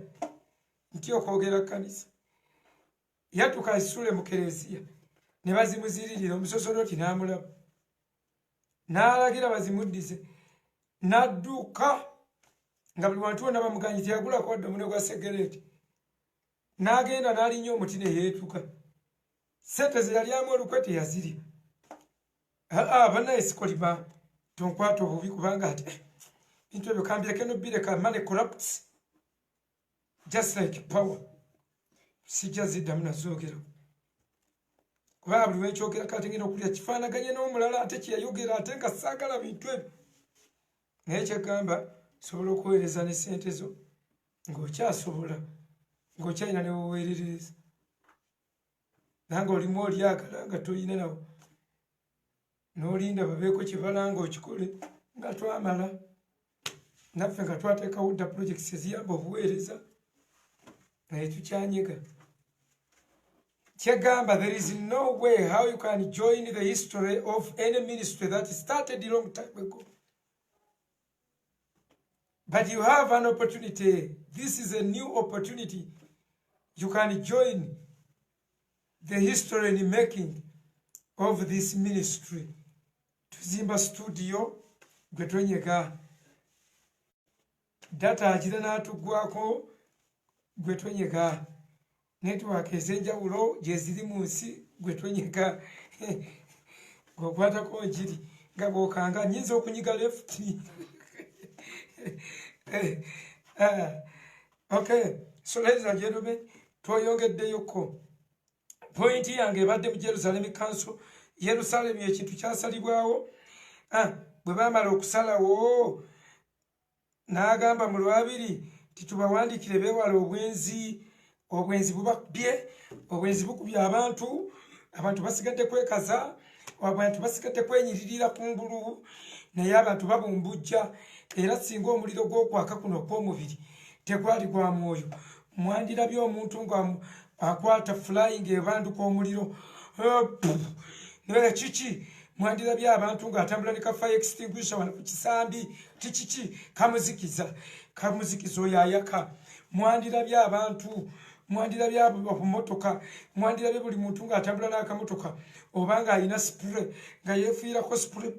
nti okwogera kanisa yadduka azisuule mu kereziya ne bazimuziririra omusosoloti n'amulaba n'alagira bazimuddize n'adduka nga buli wantu wonna bamuganye teyagula kwadde omune gwa segereti n'agenda n'alinnya omuti ne yeetuka sente ze yalyamu olukwe teyazirya bannaye sikolima tonkwata obubi kubanga ati bintu ebyo kambireke nobbireka money corrupts just like power sijja ziddamu nazoogera kubanga buli wekyogera kati ngenda okulya kifaanaganye n'omulala ate kyeyayogera ate nga saagala bintu ebyo naye kyegamba sobola okuweereza ne sente zo ng'okyasobola ng'okyalina ne weweerereza nange olimu olyagala nga toyina nawo n'olinda babeeko kibalanga okikole nga twamala naffe nga twateekawo dda projects eziyamba obuweereza naye tukyanyega kyegamba there is no way how you can join the history of any ministry that started a long time ago. But you have an opportunity. This is a new opportunity. You can join the history and making of this ministry. Tuzimba studio gwetwenyega. Data ajira n'atugwako gwetwenyega. Network ezenjawulo gyeziri mu nsi gwetwenyega. Gwokwatako njiri nga bw'okanga nnyinza okunyiga left. Okay, so ladies and gentlemen, twoyongeddeyoko. Point yange ebadde mu Jerusalem Council. Yerusalemu ekintu kyasalibwawo. Bwe baamala okusalawo n'agamba mu Lwabiri titubawandiikire beewala obwenzi. Obwenzi bubakubye, obwenzi bukubye abantu basigadde kwekaza, abantu basigadde kwenyiririra kungulu, naye abantu babumbujja. Era singa omuliro gw'okwaka kuno kw'omubiri tegwali gwa mwoyo, mwandirabye omuntu nga akwata flying ebanduka omuliro kiki, mwandirabye abantu ng'atambula ne ka fire extinguisher wano ku kisambi kiki kamuzikiza oyo ayaka, mwandirabye abantu, mwandirabye obumotoka, mwandirabye buli muntu ng'atambula n'akamotoka oba ng'alina spray nga yeefiirako spray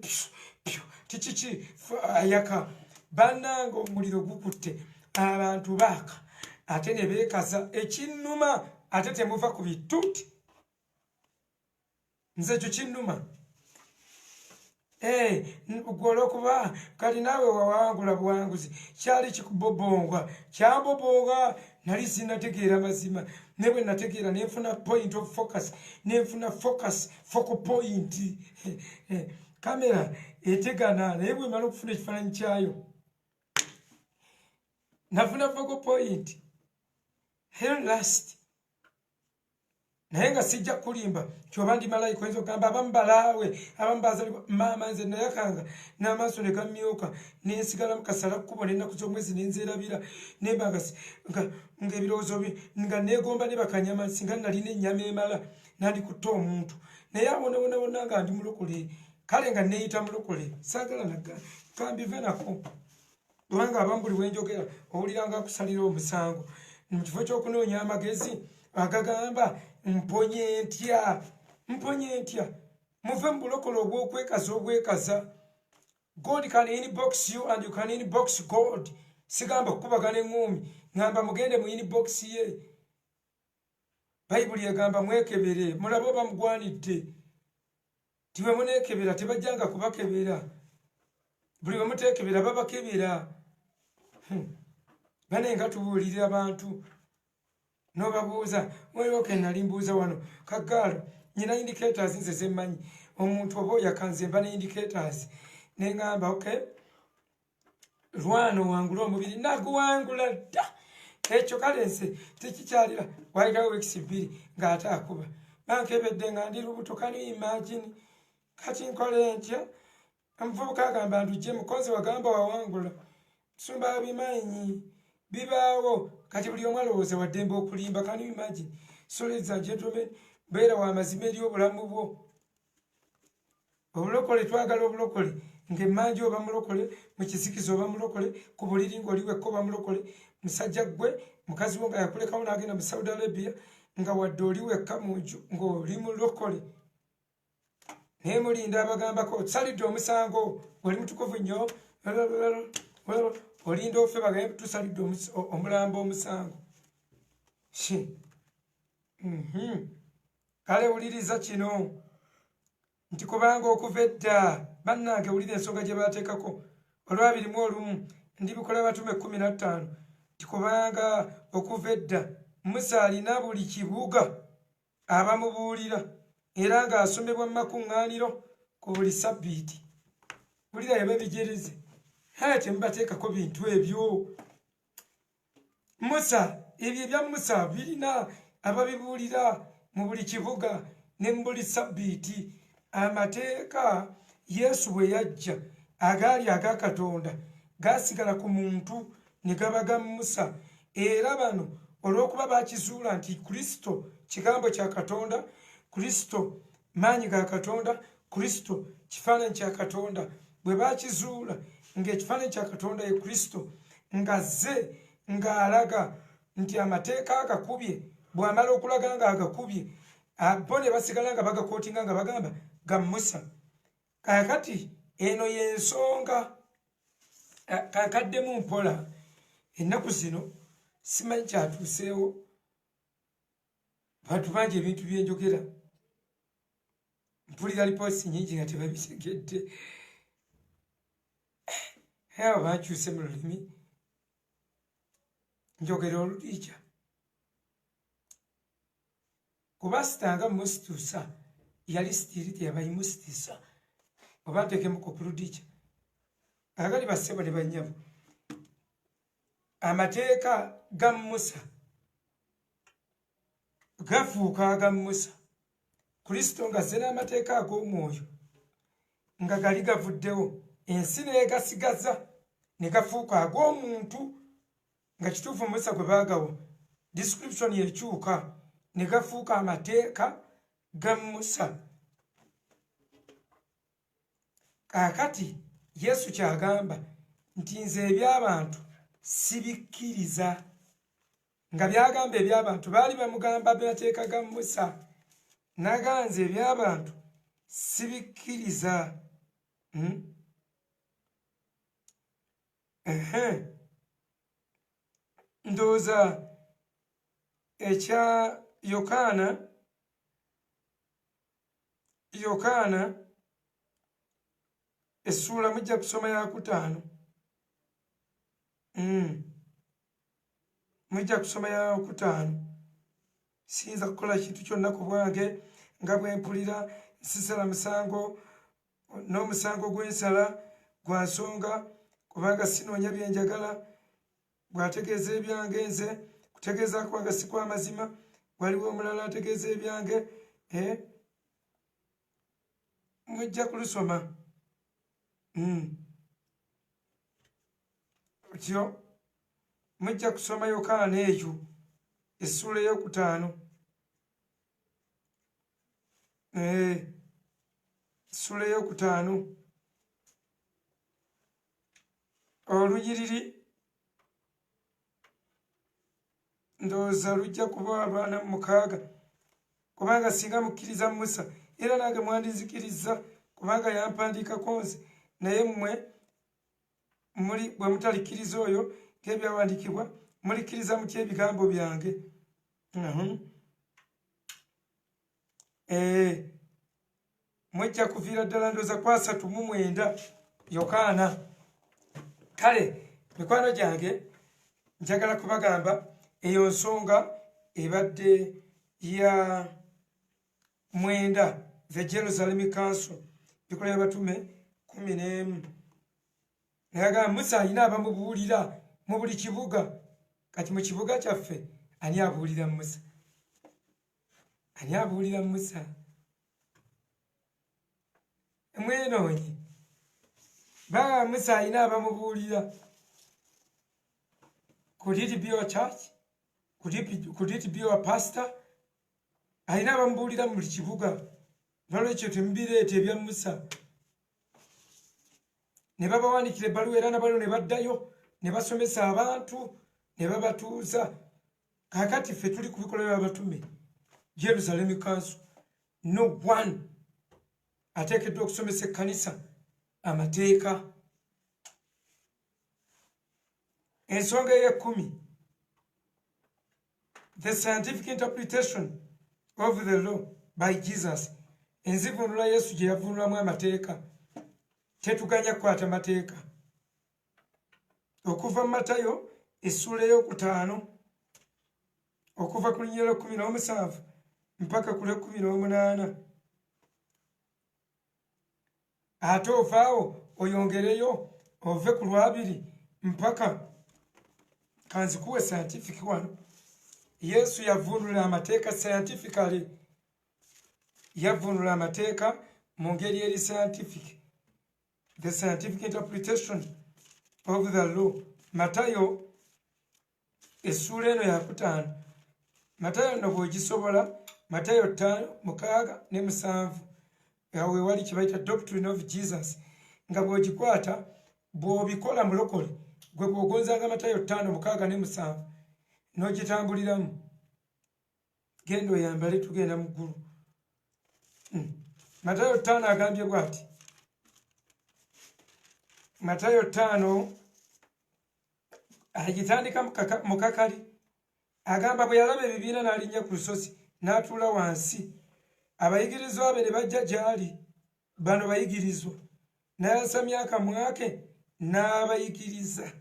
kiki ayaka. Bannange omuliro gukutte abantu baaka ate ne beekaza ekinnuma ate temuva ku bituuti nze kyo kinnuma gwolwokuba kati naawe wawangula buwanguzi kyali kikubobongwa kyambobonga nali sinnategeera mazima ne bwe nategeera nenfuna point of focus nenfuna focal point kamera etegana naye bwe mala okufuna ekifaananyi kyayo nafuna focal point last naye nga sijja kulimba kyoba ndi malayika oyinza okugamba abamu balaawe abamu bazalibwa maama nze nayakanga n'amaaso ne gamyuka nensigala mu kasala kkubo n'ennaku z'omwezi nenzerabira nembanga ng'ebirowoozo nga neegomba ne bakanyama singa nalina ennyama emala nandikutta omuntu naye abonabonabona nga ndi mulokole kale nga neeyita mulokole saagala naga kambive nako kubanga abamu buli wenjogera owulira nga akusalira omusango mu kifo ky'okunoonya amagezi agagamba mponye ntya muve mu bulokole obwekaza. God can inbox you and you can inbox God. Sigamba kukubagana eŋŋumi ngamba mugende mu inbox ye. Bayibuli egamba mwekebere mulabe oba mugwanidde tiwe munekebera tebajjanga kubakebera buli bamutekebera babakebera bane nga tubuulirira abantu nobabuuza mweyoke nali mbuuza wano kagaalo nyina indicators nze zemmanyi omuntu oba yakanze mba ne indicators neŋŋamba okay lwano wangula omubiri naguwangula dda ekyo kale nze tekikyalira waitawo weeks 2 ng'ate akuba bankebedde nga ndi lubuto kani imagine kati nkole ntya omuvubuka agamba ndujje mukozi wagamba wawangula sumba bimanyi bibaawo kati buli omu alowooza waddembe okulimba kani imagine so ladies and gentlemen beera wa mazima eri obulamu bwo obulokole twagala obulokole ng'emmanji oba mulokole mu kisikizo oba mulokole ku buliri ng'oliwekko oba mulokole musajja gwe mukazi wo nga yakulekawo n'agenda mu Saudi Arabia nga wadde oliwekka mu nju ng'oli mulokole naye mulinda abagambako tusalidde omusango oli mutukuvu nnyo olinda ofe bagambe tusalidde omulambo omusango kale wuliriza kino nti kubanga okuva edda bannange wulira ensonga gye baateekako olwabirimu olumu ndibikola batume 15 nti kubanga okuva edda Musa alina buli kibuga abamubuulira era ng'asomebwa mu makuŋŋaaniro ku buli sabbiiti wulira yababijereze temubateekako bintu ebyo Musa ebyo ebya Musa birina ababibuulira mu buli kibuga ne mu buli sabbiiti amateeka Yesu bwe yajja agaali aga Katonda gaasigala ku muntu ne gaba ga Musa era bano olw'okuba bakizuula nti Kristo kigambo kya Katonda Kristo maanyi ga Katonda Kristo kifaananyi kya Katonda bwe bakizuula ng'ekifaananyi kya Katonda ye Kristo ng'azze ng'alaga nti amateeka agakubye bw'amala okulaga ng'agakubye bo ne basigala nga bagakootinga nga bagamba ga Musa kakati eno y'ensonga kankaddemu mpola ennaku zino simanyi kyatuuseewo bantu bangi ebintu byenjogera mpulira lipoosi nyingi nga tebabitegedde abo bankyuse mu lulimi njogera oluliija kuba sitanga musituusa yali sitiiri teyabayimusitiisa oba ntekemuko ku ludiija agali bassebo ne bannyabo amateeka ga Musa gafuuka aga Musa Kristo ng'azze n'amateeka ag'omwoyo nga gali gavuddewo ensi neegasigaza ne gafuuka ag'omuntu nga kituufu Musa gwe baagawa description yekyuka ne gafuuka amateeka ga Musa kaakati Yesu kyagamba nti nze eby'abantu sibikkiriza nga byagamba eby'abantu baali bamugamba amateeka ga Musa naganze eby'abantu sibikkiriza ndowooza ekya Yokaana essuula mujja kusoma ya 5 mujja kusoma ya 5 siyinza kukola kintu kyonna ku bwange nga bwe mpulira nsisala musango n'omusango gw'ensala gwa nsonga kubanga sinoonya byenjagala bw'ategeeza ebyange nze kutegeeza kwange si kwa mazima waliwo omulala ategeeza ebyange mujja kulusoma kyo mujja kusoma Yokaana eyo essuula ey'okutaano essuula ey'okutaano oluyiriri ndowooza lujja kuba abaana 6 kubanga singa mukkiriza Musa era nange mwandinzikiriza kubanga yampandiikako nze naye mmwe bwe mutalikkiriza oyo ng'ebyawandiikibwa mulikkiriza mutya ebigambo byange mwejja kuviira ddala ndooza ku 3:9 Yokaana. Kale mikwano gyange njagala kubagamba eyo nsonga ebadde ya 9, the Jerusalem Council, Bikola y'Abatume 11. Nayagamba Musa alina abamubuulira mu buli kibuga. Kati mu kibuga kyaffe ani abuulira Musa? Ani abuulira Musa? Mwenoonyi baa Musa alina abamubuulira. Could it be your church? Could it be your pastor? Alina abamubuulira mu buli kibuga. Nolwekyo temubireeta ebya Musa. Ne babawandiikira ebbaluwa era nabalo ne baddayo ne basomesa abantu ne babatuuza. Kaakati ffe tuli ku Bikola by'Abatume Jerusalem Council. No one ateekeddwa okusomesa ekkanisa amateeka. Ensonga ey'ekkumi, the scientific interpretation of the law by Jesus. Enzivunula Yesu gye yavunulamu amateeka. Tetuganya kukwata mateeka. Okuva mu Matayo essula ey'okutaano okuva ku linnya 17 mpaka ku 18. Ate ovaawo oyongereyo ove ku 2 mpaka kanzikuwe scientific wano. Yesu yavunula amateeka scientifically. Yavunula amateeka mu ngeri eri scientific. The scientific interpretation of the law. Matayo essula eno yakutaano. Matayo no bw'ogisobola, Matayo 5:6-7. Awe wali kye bayita doctrine of Jesus. Nga bw'ogikwata bw'obikola mulokole gwe bw'ogonzanga Matayo 5:6-7 n'ogitambuliramu. Genda oyambale tugenda mu ggulu. Matayo 5 agambye bw'ati. Matayo 5 agitandika mu kakali. Agamba bwe yalaba ebibiina n'alinnya ku lusozi n'atuula wansi. Abayigirizwa be ne bajja gy'ali. Bano bayigirizwa. N'ayasamya akamwa ke n'abayigiriza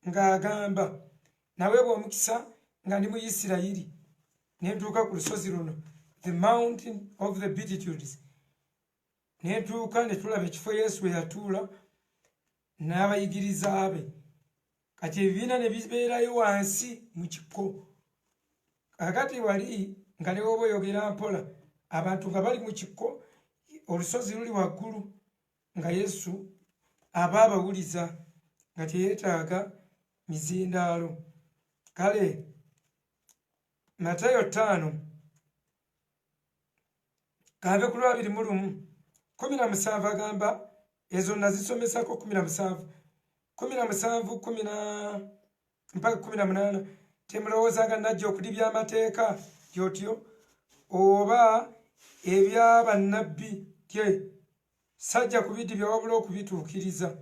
ng'agamba, naweebwa omukisa nga ndi mu Isirayiri ne ntuuka ku lusozi luno, the mountain of the Beatitudes. Ne ntuuka ne tulaba ekifo Yesu we yatuula n'abayigiriza be. Kati ebibiina ne bibeerayo wansi mu kikko. Kakati wali nga ne woba oyogera mpola, abantu nga bali mu kikko, olusozi luli waggulu, nga Yesu aba abawuliza nga teyeetaaga mizindaalo. Kale Matayo 5 kave ku 21:17 agamba ezo nazisomesako 17 mpaka 18. Temulowoozanga najja okudibya amateeka gyotyo oba ebya bannabbi tye. Sajja kubidibya wabula okubituukiriza.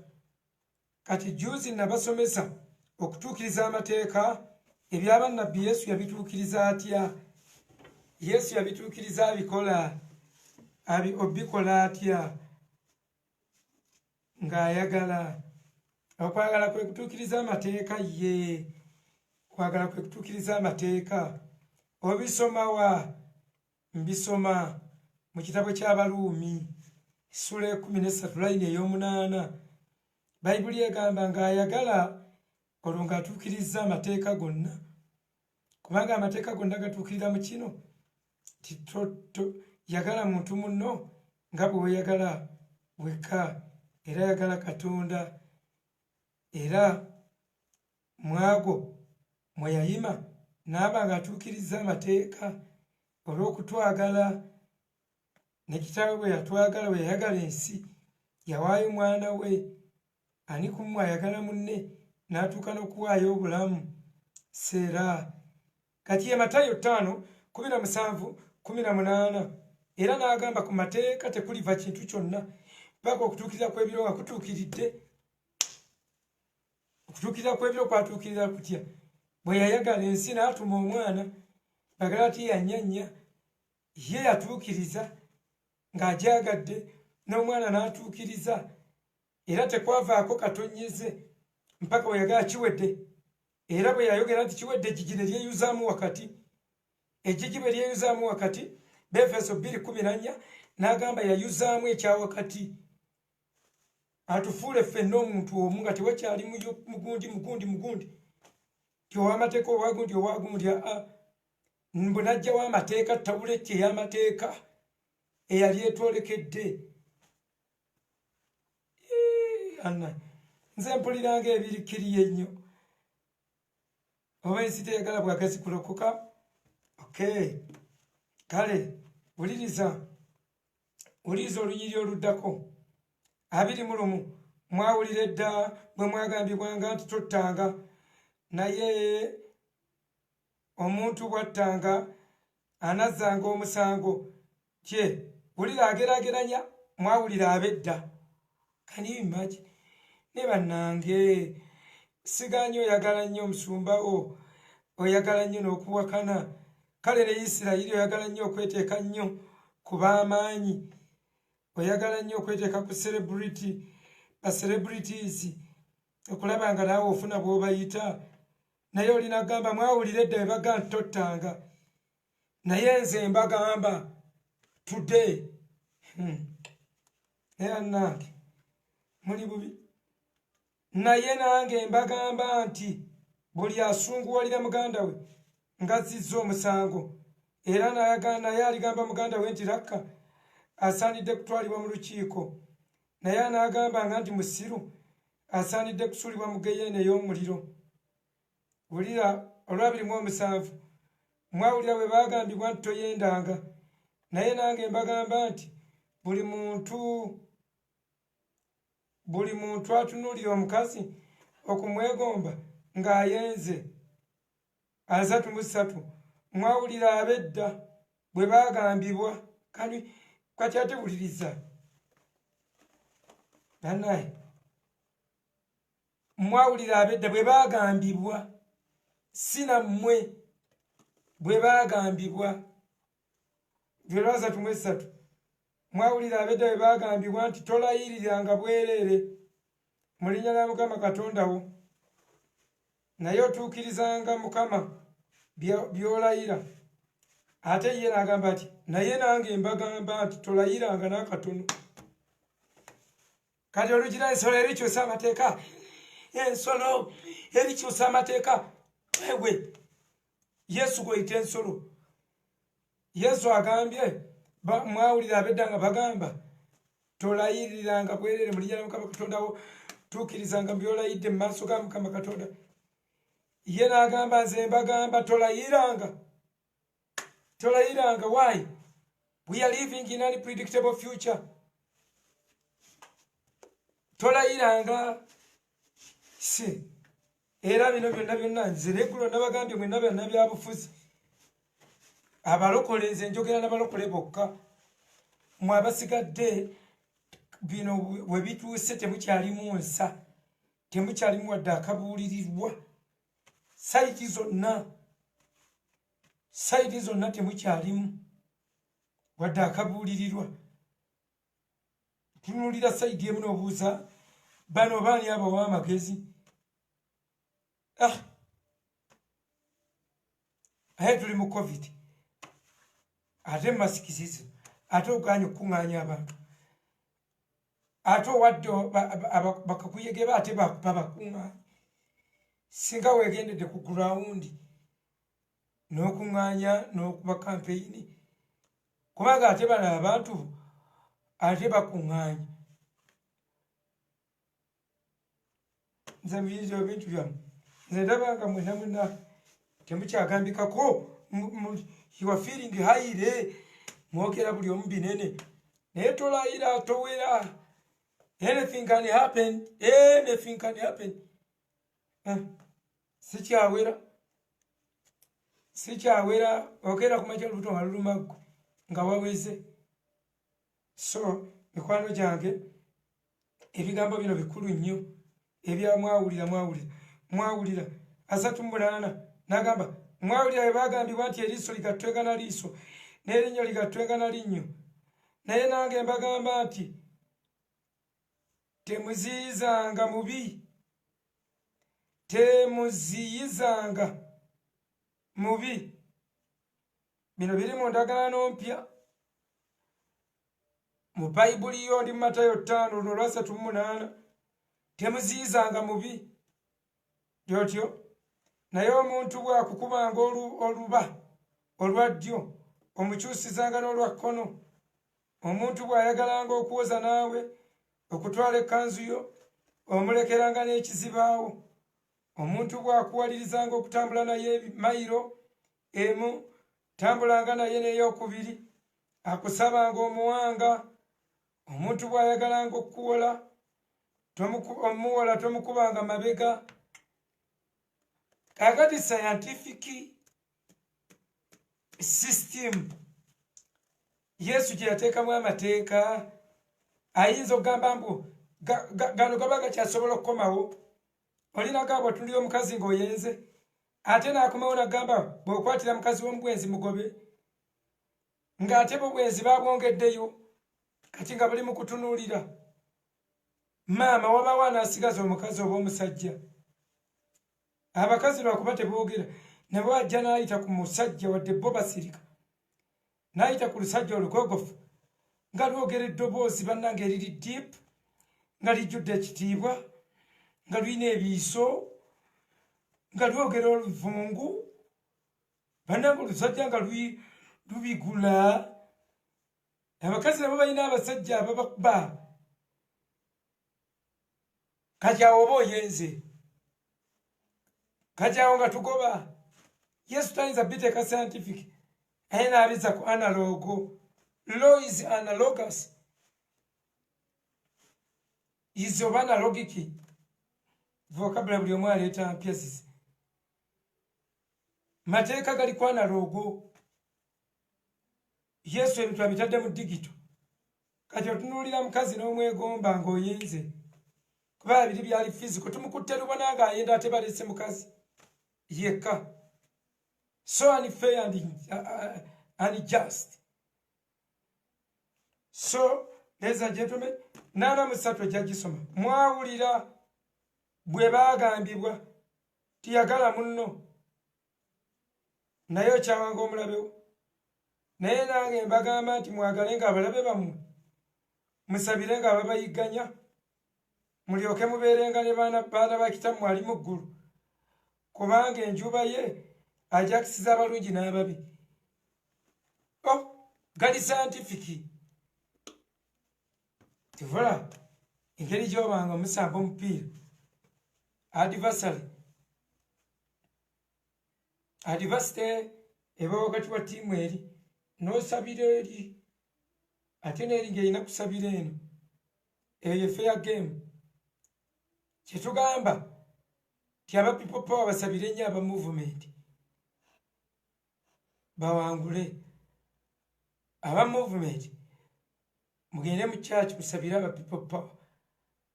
Kati juzi nabasomesa okutuukiriza amateeka. Ebya bannabbi Yesu yabituukiriza atya? Yesu yabituukiriza abikola. Obikola atya? Ng'ayagala. Okwagala kwe kutuukiriza amateeka ye. Kwagala kwe kutuukiriza amateeka. Obisoma wa? Mbisoma mu kitabo ky'Abaluumi essula 13 layini ey'omunaana. Bayibuli egamba ng'ayagala olwo ng'atuukiriza amateeka gonna. Kubanga amateeka gonna gatuukirira mu kino yagala muntu munno nga bwe weeyagala wekka, era yagala Katonda, era mwago mwe yayima n'aba ng'atuukiriza amateeka olw'okutwagala. Ne kitaawe bwe yatwagala, bwe yayagala ensi, yawaayo mwana we. Ani kumu ayagala munne n'atuuka n'okuwaayo obulamu seera. Kati ye Matayo 5:17-18. Era n'agamba ku mateeka tekuliva kintu kyonna paka okutuukirira kw'ebiro nga kutuukiridde. Okutuukirira kw'ebiro kwatuukirira kutya? Bwe yayagala ensi n'atuma omwana. Bagala ati yannyanya ye yatuukiriza ng'agyagadde n'omwana n'atuukiriza era tekwavaako katonyeze mpaka bwe yagala kiwedde era bwe yayogera nti kiwedde ejjigi ne lyeyuzaamu wakati ejjigi bwe lyeyuzaamu wakati Befeso 2:14 n'agamba yayuzaamu ekyawakati atufuule ffenna omuntu omu nga tewakyali mugundi tiowamateeka owagundi mbwe najjawo amateeka tabuleti ey'amateeka eyali etwolekedde anna nze mpuliranga ebirikiriye ennyo oba ensi teyagala bwagazi kulokoka kale wuliriza olunyiri oluddako 21 mwawulira edda bwe mwagambibwanga nti tottanga naye omuntu bwattanga anazzanga omusango kye wulira ageraageranya mwawulira ab'edda can you imagine ne bannange sigaanyi oyagala nnyo omusumbawo oyagala nnyo n'okuwakana kale ne Isirayiri oyagala nnyo okweteeka nnyo ku b'amaanyi oyagala nnyo okweteeka ku celebrities okulaba nga naawe ofuna bw'obayita naye olina gamba mwawulira edda bwe baga nti tottanga naye nze mbagamba today naye annange muli bubi naye nange mbagamba nti buli asunguwalira muganda we ngazizza omusango era naye aligamba muganda we nti rakka asaanidde kutwalibwa mu lukiiko naye anaagambanga nti musiru asaanidde kusuulibwa mu geyeena ey'omuliro wulira olwa 27 mwawulira bwe baagambibwa nti toyendanga naye nange mbagamba nti buli muntu atunuulira omukazi okumwegomba ng'ayenze 33 mwawulira ab'edda bwe baagambibwa kati ate wuliriza banaye mwawulira ab'edda bwe baagambibwa sinammwe bwe baagambibwa Verse 3 mwawulira ab'edda bwe baagambibwa nti tolayiriranga bwereere mu linnya lya Mukama Katonda wo naye otuukirizanga Mukama by'olayira ate ye n'agamba ati naye nange mbagamba nti tolayiranga n'akatono kati olugira ensolo erikyusa amateeka ensolo erikyusa amateeka ewe Yesu gweyita ensolo Yesu agambye mwawulira ab'edda nga bagamba tolayiriranga bwereere mu linnya lya Mukama Katonda wo tuukirizanga by'olayidde mu maaso ga Mukama Katonda ye n'agamba nze mbagamba tolayiranga why we are living in an unpredictable future tolayiranga era bino byonna nze neggulo nabagambye mwenna byonna byabufuzi abalokole nze njogera n'abalokole bokka mwe abasigadde bino we bituuse temukyalimu nsa temukyalimu wadde akabuulirirwa sayiti zonna temukyalimu wadde akabuulirirwa tunuulira sayidi emu n'obuuza bano baani abawa amagezi aye tuli mu covid ate masiki zizo ate oganya okukuŋŋaanya abantu ate owadde bakakuyege ate babakuŋŋaanya singa weegendedde ku gurawundi n'okuŋŋaanya n'okuba kampeyini kubanga ate bano abantu ate bakuŋŋaanya nze muyinza ebintu byammwe nze ndabanga mwenna temukyagambikako you are feeling haire mwogera buli omu binene naye tolayira towera anything can happen sikyawera ogenda kumakya olubuto nga lulumaggo nga waweze so mikwano gyange ebigambo bino bikulu nnyo ebya mwawulira 38 n'agamba mwawulira bwe bagambibwa nti eriiso ligattwengana liiso n'erinnyo ligattwengana linnyo naye nange mbagamba nti temuziyizanga mubi, temuziyizanga mubi. Bino biri mu ndagaano mpya mu Bayibuli yo ndi mu Matayo 5:38. Temuziyizanga mubi yotyo. Naye omuntu bw'akukubanga oluba olwa ddyo omukyusizanga n'olwa kkono. Omuntu bw'ayagalanga okuwoza naawe okutwala ekkanzu yo omulekeranga n'ekizibaawo. Omuntu bw'akuwalirizanga okutambula naye mayiro emu tambulanga naye n'eyokubiri. Akusabanga omuwanga. Omuntu bw'ayagalanga okuwola omuwola tomukubanga mabega. Kakati scientific system Yesu gye yateekamu amateeka ayinza okugamba mbu gano gaba gakyasobola okukomawo. Olina gamba otunulira omukazi ng'oyenze ate n'akomawo n'agamba bw'okwatira mukazi w'omubwenzi mugobe, ng'ate bobwenzi babwongeddeyo kati nga buli mu kutunuulira. Maama wabaawo anaasigaza omukazi oba omusajja. Abakazi lwakuba teboogera ne bw'ajja n'ayita ku musajja wadde bo basirika, n'ayita ku lusajja olugogofu nga lwogera eddoboozi bannange eriri diipu, nga lijjudde ekitiibwa, nga lulina ebiiso, nga lwogera oluvungu, bannange olusajja nga lubigula. Abakazi nabo balina abasajja ababakuba. Kati awo oba oyenze, kati awo nga tugoba. Yesu tayinza biteeka scientific aye n'abiza ku analogo. Law is analogous. Is oba analogiki. Vocabulary buli omu aleeta mpya zizi. Mateeka gali ku analogo. Yesu ebintu abitadde mu digito. Kati otunuulira mukazi n'omwegomba ng'oyenze. Kuba biri byali physical. Tumukutte lubona ng'ayenda ate balese mukazi yekka. So unfair and unjust. So, ladies and gentlemen, nana musatu jagisoma. Mwawulira bwe baagambibwa tiyagala munno naye okyawanga omulabewo. Naye nange mbagamba nti mwagalenga abalabe bammwe, musabirenga ababayigganya, mulyoke mubeerenga ne baana ba kitammwe ali mu ggulu, kubanga enjuba ye ajakisiza abalungi n'ababi. Gali scientific. Tivula engeri gy'obanga omusamba omupiira adversary eba wakati wa ttiimu eri n'osabira eri ate n'eri ng'erina kusabira eno. Eyo fair game. Kyetugamba ti aba people power basabire nnyo aba movement bawangule. Aba movement mugende mu church musabire aba people power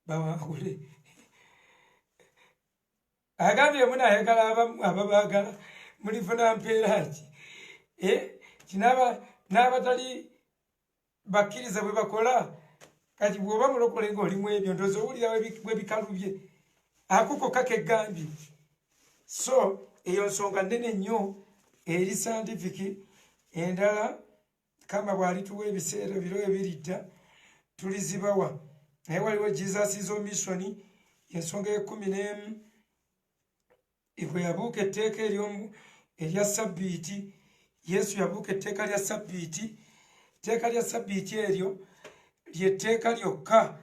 bawangule. Agambye munayagala ababaagala mulifuna mpeera ki? N'abatali bakkiriza bwe bakola. Kati bw'oba mulokole ng'olimu ebyo ndowooza owulira bwe bikalubye akuko kakegambye. So eyo nsonga nnene nnyo eri scientific. Endala kama bw'alituwa ebiseera biro ebiridda tulizibawa. Naye waliwo Jesus is on mission ensonga ye-11 bwe yabuuka etteeka erya sabbiiti. Yesu yabuuka etteeka lya sabbiiti. Etteeka lya sabbiiti eryo lyetteeka lyokka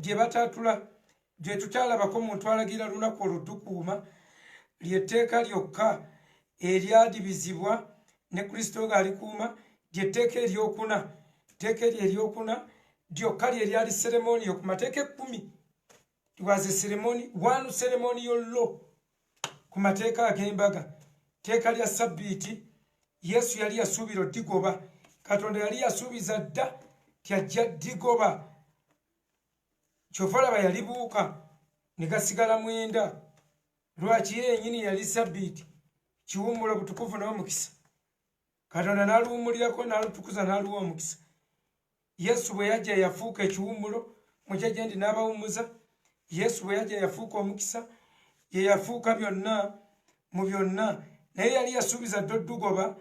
gye batatula gye tutalabako omuntu alagira lunaku olutukuuma. Lyetteeka lyokka eryadibizibwa ne Kristo ng'alikuuma lyetteeka eryokuna. Etteeka eryo eryokuna lyokka lye lyali ceremonial ku mateeka 10. It was a ceremony, one ceremonial law ku mateeka ag'embaga. Etteeka lya sabbiiti Yesu yali yasuubira oddigoba. Katonda yali yasuubiza dda tyajja ddigoba. Kyova olaba yalibuuka ne gasigala mwenda. Lwaki yennyini yali sabbiiti kiwummula butukuvu n'omukisa. Katonda n'aluwummulirako n'alutukuza n'aluwa omukisa. Yesu bwe yajja yafuuka ekiwummulo mujja gye ndi n'abawummuza. Yesu bwe yajja yafuuka omukisa, ye yafuuka byonna mu byonna. Naye yali yasuubiza dda oddugoba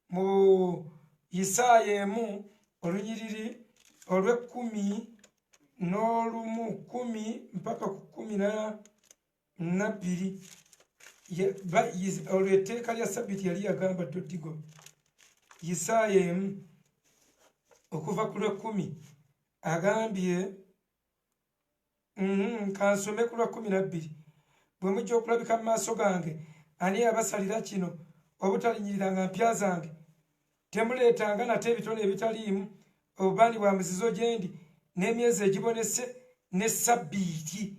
mu Isaaya 1 olunyiriri olw'11 mpaka ku 12. Olwo etteeka lya Ssabbiiti yali yagamba dda oddugoba. Isaaya 1 okuva ku lw'10 agambye, kansome ku lw'12. Bwe mujja okulabika mu maaso gange, ani yabasalira kino obutalinyiriranga mpya zange? Temuleetanga nate ebitone ebitaliimu obubaani bwa muzizo gye ndi, n'emyezi egibonese, ne Ssabbiiti,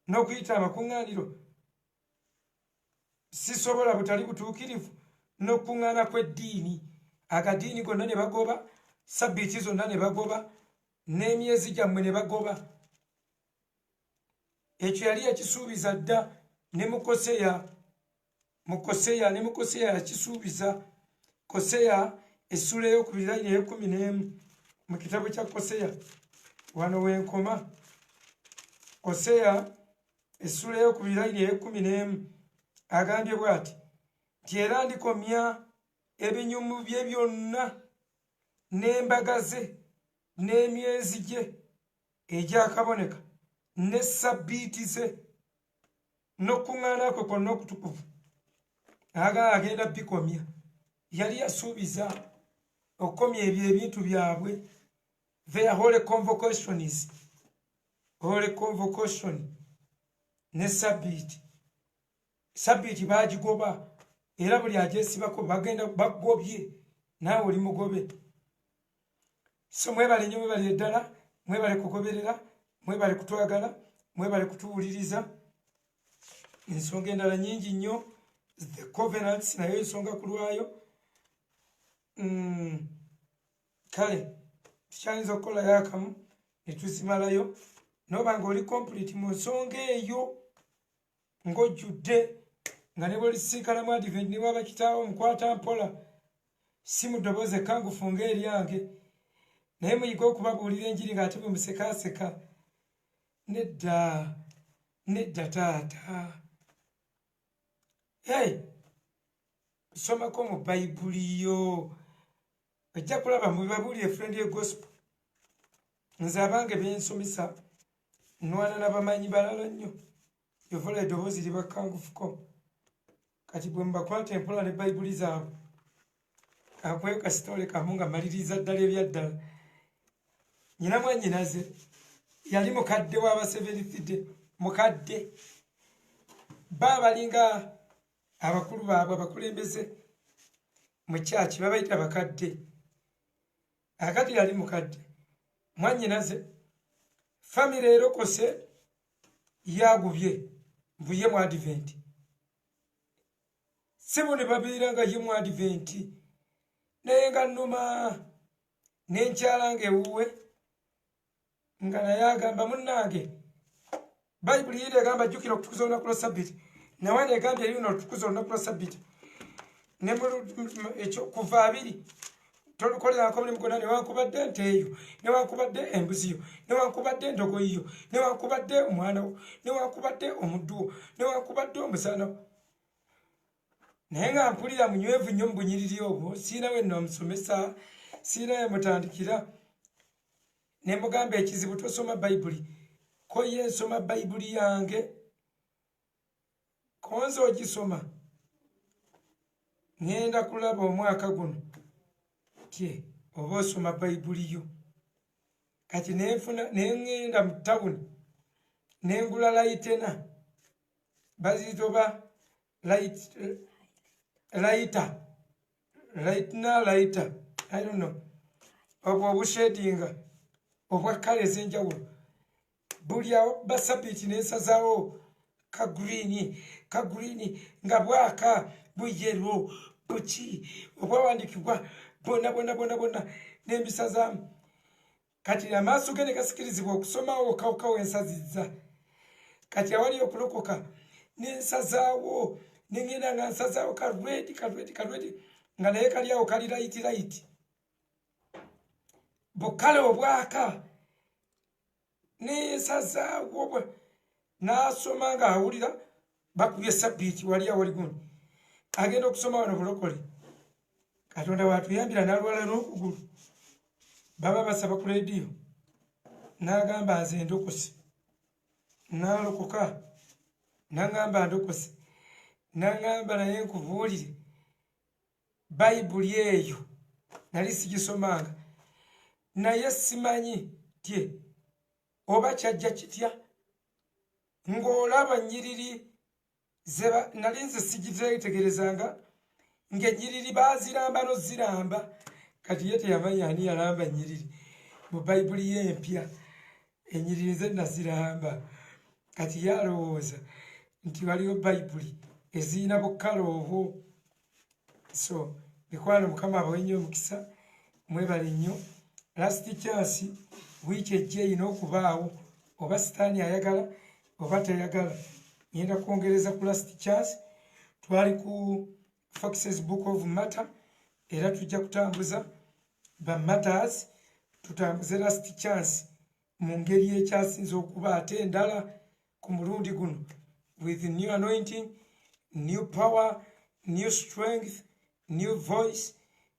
n'okuyita amakuŋŋaaniro. Sisobola butali butuukirivu n'okuŋŋaana kw'eddiini. Agadiini gonna ne bagoba, Ssabbiiti zonna ne bagoba, n'emyezi gyammwe ne bagoba. Ekyo yali yakisuubiza dda ne mu Koseya yakisuubiza. Koseya essula ey'okubiri layini ey'e11 mu kitabo kya Koseya, wano wenkoma. Koseya essula ey'okubiri layini ey'e11 agambye bw'ati nti era ndikomya ebinyumu bye byonna n'embaga ze n'emyezi gye egyakaboneka ne Ssabbiiti ze n'okuŋŋaana kwe kwonna okutukuvu agenda bikomya. Yali yasuubiza okukomya ebyo ebintu byabwe. Their holy convocations, holy convocation ne Ssabbiiti. Ssabbiiti baagigoba era buli agyesibako bagenda bagobye, naawe oli mugobe. So mwebale nnyo, mwebale ddala, mwebale kugoberera, mwebale kutwagala, mwebale kutuwuliriza. Ensonga endala nnyingi nnyo, the covenants nayo ensonga ku lwayo. Kale tukyayinza okukolayo akamu ne tusimalayo, noba ng'oli complete mu nsonga eyo ng'ojjudde, nga ne bw'olisinkana mu Advent ne bwaba kitaawo mukwata mpola, si mu ddoboozi ekkangufu ng'eryange, naye muyige okubabuulira enjiri ng'ate bwe musekaaseka. Nedda taata. Somako mu Bayibuli yo. Ojja kulaba mu bibabuulire friend ye gospel. Nze abange bensomesa nwana n'abamanyi balala nnyo. Yovola eddoboozi libakkangufuko. Kati bwe mubakwata empola ne Bayibuli zaabwe, akweyo kasitole kamu nga maliriza ddala ebyaddala. Nnyina mwannyinaze yali mukadde w'aba Seventh Day, mukadde. Balinga abakulu baabwe abakulembeze mu kyaki babayita bakadde. Akati yali mukadde. Mwannyinaze famire erokose yagubye mbuye mu Advent. Sebo ne babeera nga ye mu Advent, naye nga nnuma n'enkyala ng'ewuwe nga naye agamba munnange Bayibuli yiri egamba jjukira okutukuza olunaku lwa Ssabbiiti, nawe negambye eri luno olutukuza olunaku lwa Ssabbiiti. Ne ekyo kuva 2 tolukolerako mulimu gwonna, newankubadde ente eyo, newankubadde embuzi yo, newankubadde endogoyi yo, newankubadde omwana wo, newankubadde omuddu wo, newankubadde omuzaana wo. Naye nga mpulira munywevu nnyo mu bunyiriri obwo, siina we nnomusomesa, siina we mutandikira. Ne mugamba ekizibu tosoma Bayibuli, ko ye nsoma Bayibuli yange, konza ogisoma. Ngenda kulaba omwaka guno tye oba osoma Bayibuli yo. Kati nengenda mu tawuni nengula layitena, bazitoba layita, I don't know, obwo obushedinga obwa kale ez'enjawulo. Buli awo ba Ssabbiiti nensazaawo ka green nga bwaka buyero buki obwawandikibwa bonna n'embisazaamu. Kati amaaso ge ne gasikirizibwa okusomawo kawukawo ensazizza. Kati awali okulokoka nensazaawo, nengenda nga nsazaawo ka red nga naye kali awo kali light. bukale obwaka nesazaawo n'asoma ng'awulira bakubye sabbiiti wali awali gundi agenda okusoma wano bulokole katonda watuyambira n'alwala n'okugulu baba basaba ku leediyo n'agamba nze ndokose n'alokoka n'agamba ndokose n'agamba naye nkubuulire bayibuli eyo nali sigisomanga naye simanyi tye oba kyajja kitya ng'olaba nnyiriri nali nze sigitegerezanga ng'ennyiriri baaziramba n'oziramba kati ye teyamanya ani yalamba nnyiriri mu bayibuli y'empya ennyiriri ze naziramba kati ye alowooza nti waliwo bayibuli ezirina bukkale obwo so mikwano mukama abawe nnyo omukisa mwebale nnyo last chance wiiki ejja erina okubaawo oba sitaani ayagala oba tayagala ngenda kwongereza ku last chance twali ku Fox's Book of Matter era tujja kutambuza ba matters tutambuze last chance mu ngeri ekyasinza okuba ate endala ku mulundi guno with new anointing, new power, new strength, new voice,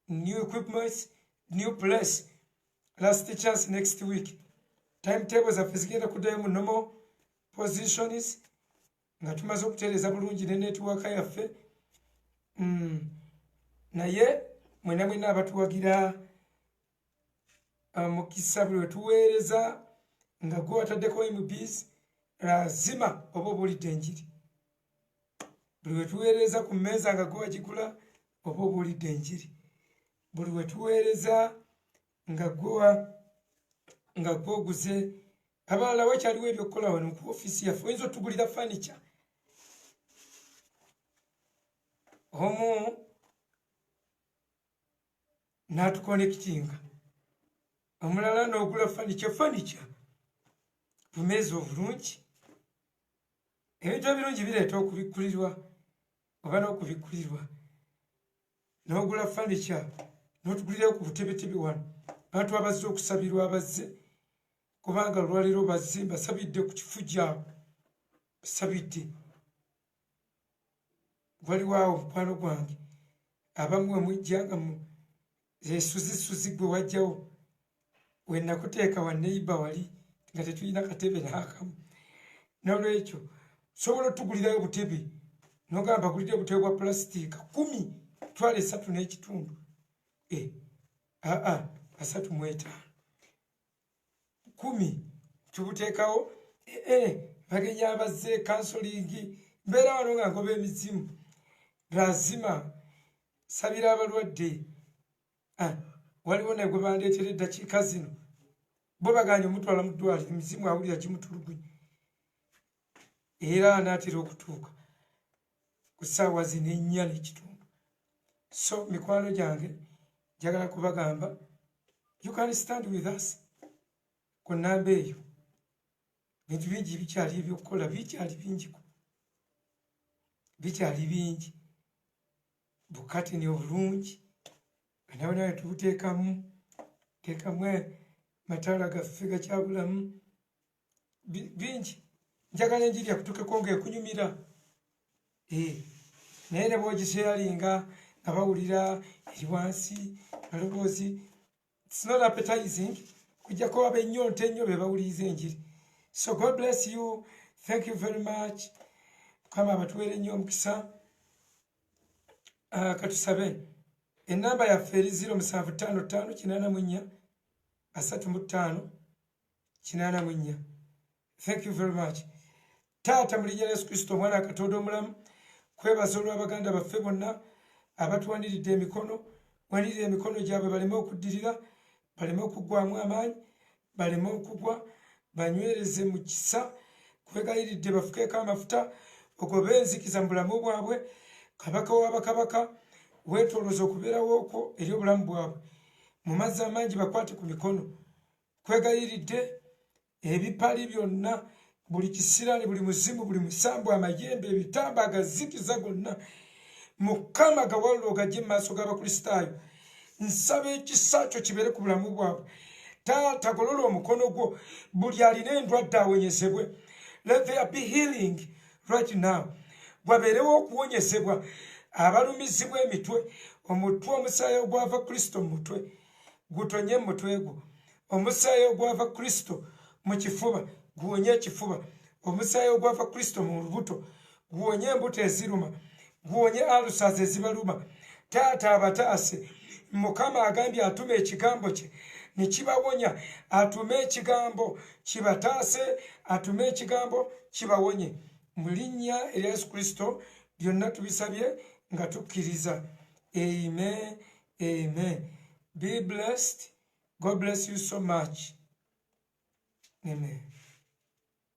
new equipment, new place. Last chance next week. Timetable zaffe zigenda kuddayo mu normal positions nga tumaze okutereeza bulungi ne netiwaaka yaffe naye mwena mwena abatuwagira mukisa buli wetuweereza nga gwe wataddeko MBs lazima oba obuulidde enjiri buli wetuweereza ku mmeeza nga gwe wagigula oba obuulidde enjiri buli wetuweereza nga gwe oguze abalala wakyaliwo ebyokukola wano ku ofiisi yaffe oyinza otugulira furniture omu n'atukonekitinga omulala n'ogula furniture bumeezi obulungi ebintu ebirungi bireeta okubikkulirwa oba n'okubikkulirwa n'ogula furniture n'otugulirayo ku butebetebe wano abantu abazze okusabirwa abazze kubanga olwaleero bazze mbasabidde ku kifu gyabwe basabidde waliwo awo mukwano gwange abamu emujja nga esuzisuzi gwe wajjawo wenakuteeka wa neiba wali nga tetulina katebe n'akamu nolwekyo sobola otugulirayo butebe nogamba gulire butebe bwa pulasitiika 13.5 3.5 10 tubuteekawo bagenya abazze kansolingi mbeera wano nga ngoba emizimu lazima sabira abalwadde waliwo naye gwe bandeetera eddakiika zino bo baganye omutwala mu ddwaliro emizimu awulira gimutulugunya era anaatera okutuuka ku ssaawa zino 4:30 so mikwano gyange njagala kubagamba you can stand with us ku nnamba eyo bintu bingi bikyali ebyokukola bikyali bingi bukatini obulungi nawe nawe tubuteekamu mataala gaffe gakyabulamu bingi njagala enjiri yakutukeko ngaekunyumira naye ne bwogiseyalinga nga bawulira eri wansi baloboozi it's not appetizing kujjako waba ennyonta ennyo be bawuliriza enjiri so God bless you thank you very much mukama abatuweere ennyo omukisa katusabe ennamba yaffe eri 0755 thank you very much taata mu linnya lya Yesu Kristo omwana Katonda omulamu kwebaza olw'abaganda baffe bonna abatuwaniridde emikono wanirira emikono gyabwe baleme okuddirira baleme okuggwamu amaanyi baleme okugwa banywereze mu kisa kwegayiridde bafukeeko amafuta ogobe enzikiza mu bulamu bwabwe kabaka w'abakabaka weetoloza okubeerawo okwo eri obulamu bwabwe mu mazzi amangi bakwate ku mikono kwegayiridde ebipali byonna buli kisirani buli muzimu buli musambu amayembe ebitamba agazikiza gonna mukama gawalula ogajje mu maaso g'abakristaayo nsaba ekisa kyo kibeere ku bulamu bwabwe taata golola omukono gwo buli alina endwadde awonyezebwe. Let there be healing right now. Bwabeerewo okuwonyezebwa abalumizibwa emitwe, omutwe omusaayi ogwava Kristo mu mutwe gutonye mu mutwe gwo, omusaayi ogwava Kristo mu kifuba guwonye ekifuba, omusaayi ogwava Kristo mu lubuto guwonye embuto eziruma, guwonye alusazi ezibaluma. Taata abataase, Mukama agambye atuma ekigambo kye ne kibawonya. Atume ekigambo kibataase, atume ekigambo kibawonye. Mu linnya erya Yesu Kristo byonna tubisabye nga tukkiriza. Amen, amen. Be blessed. God bless you so much. Amen.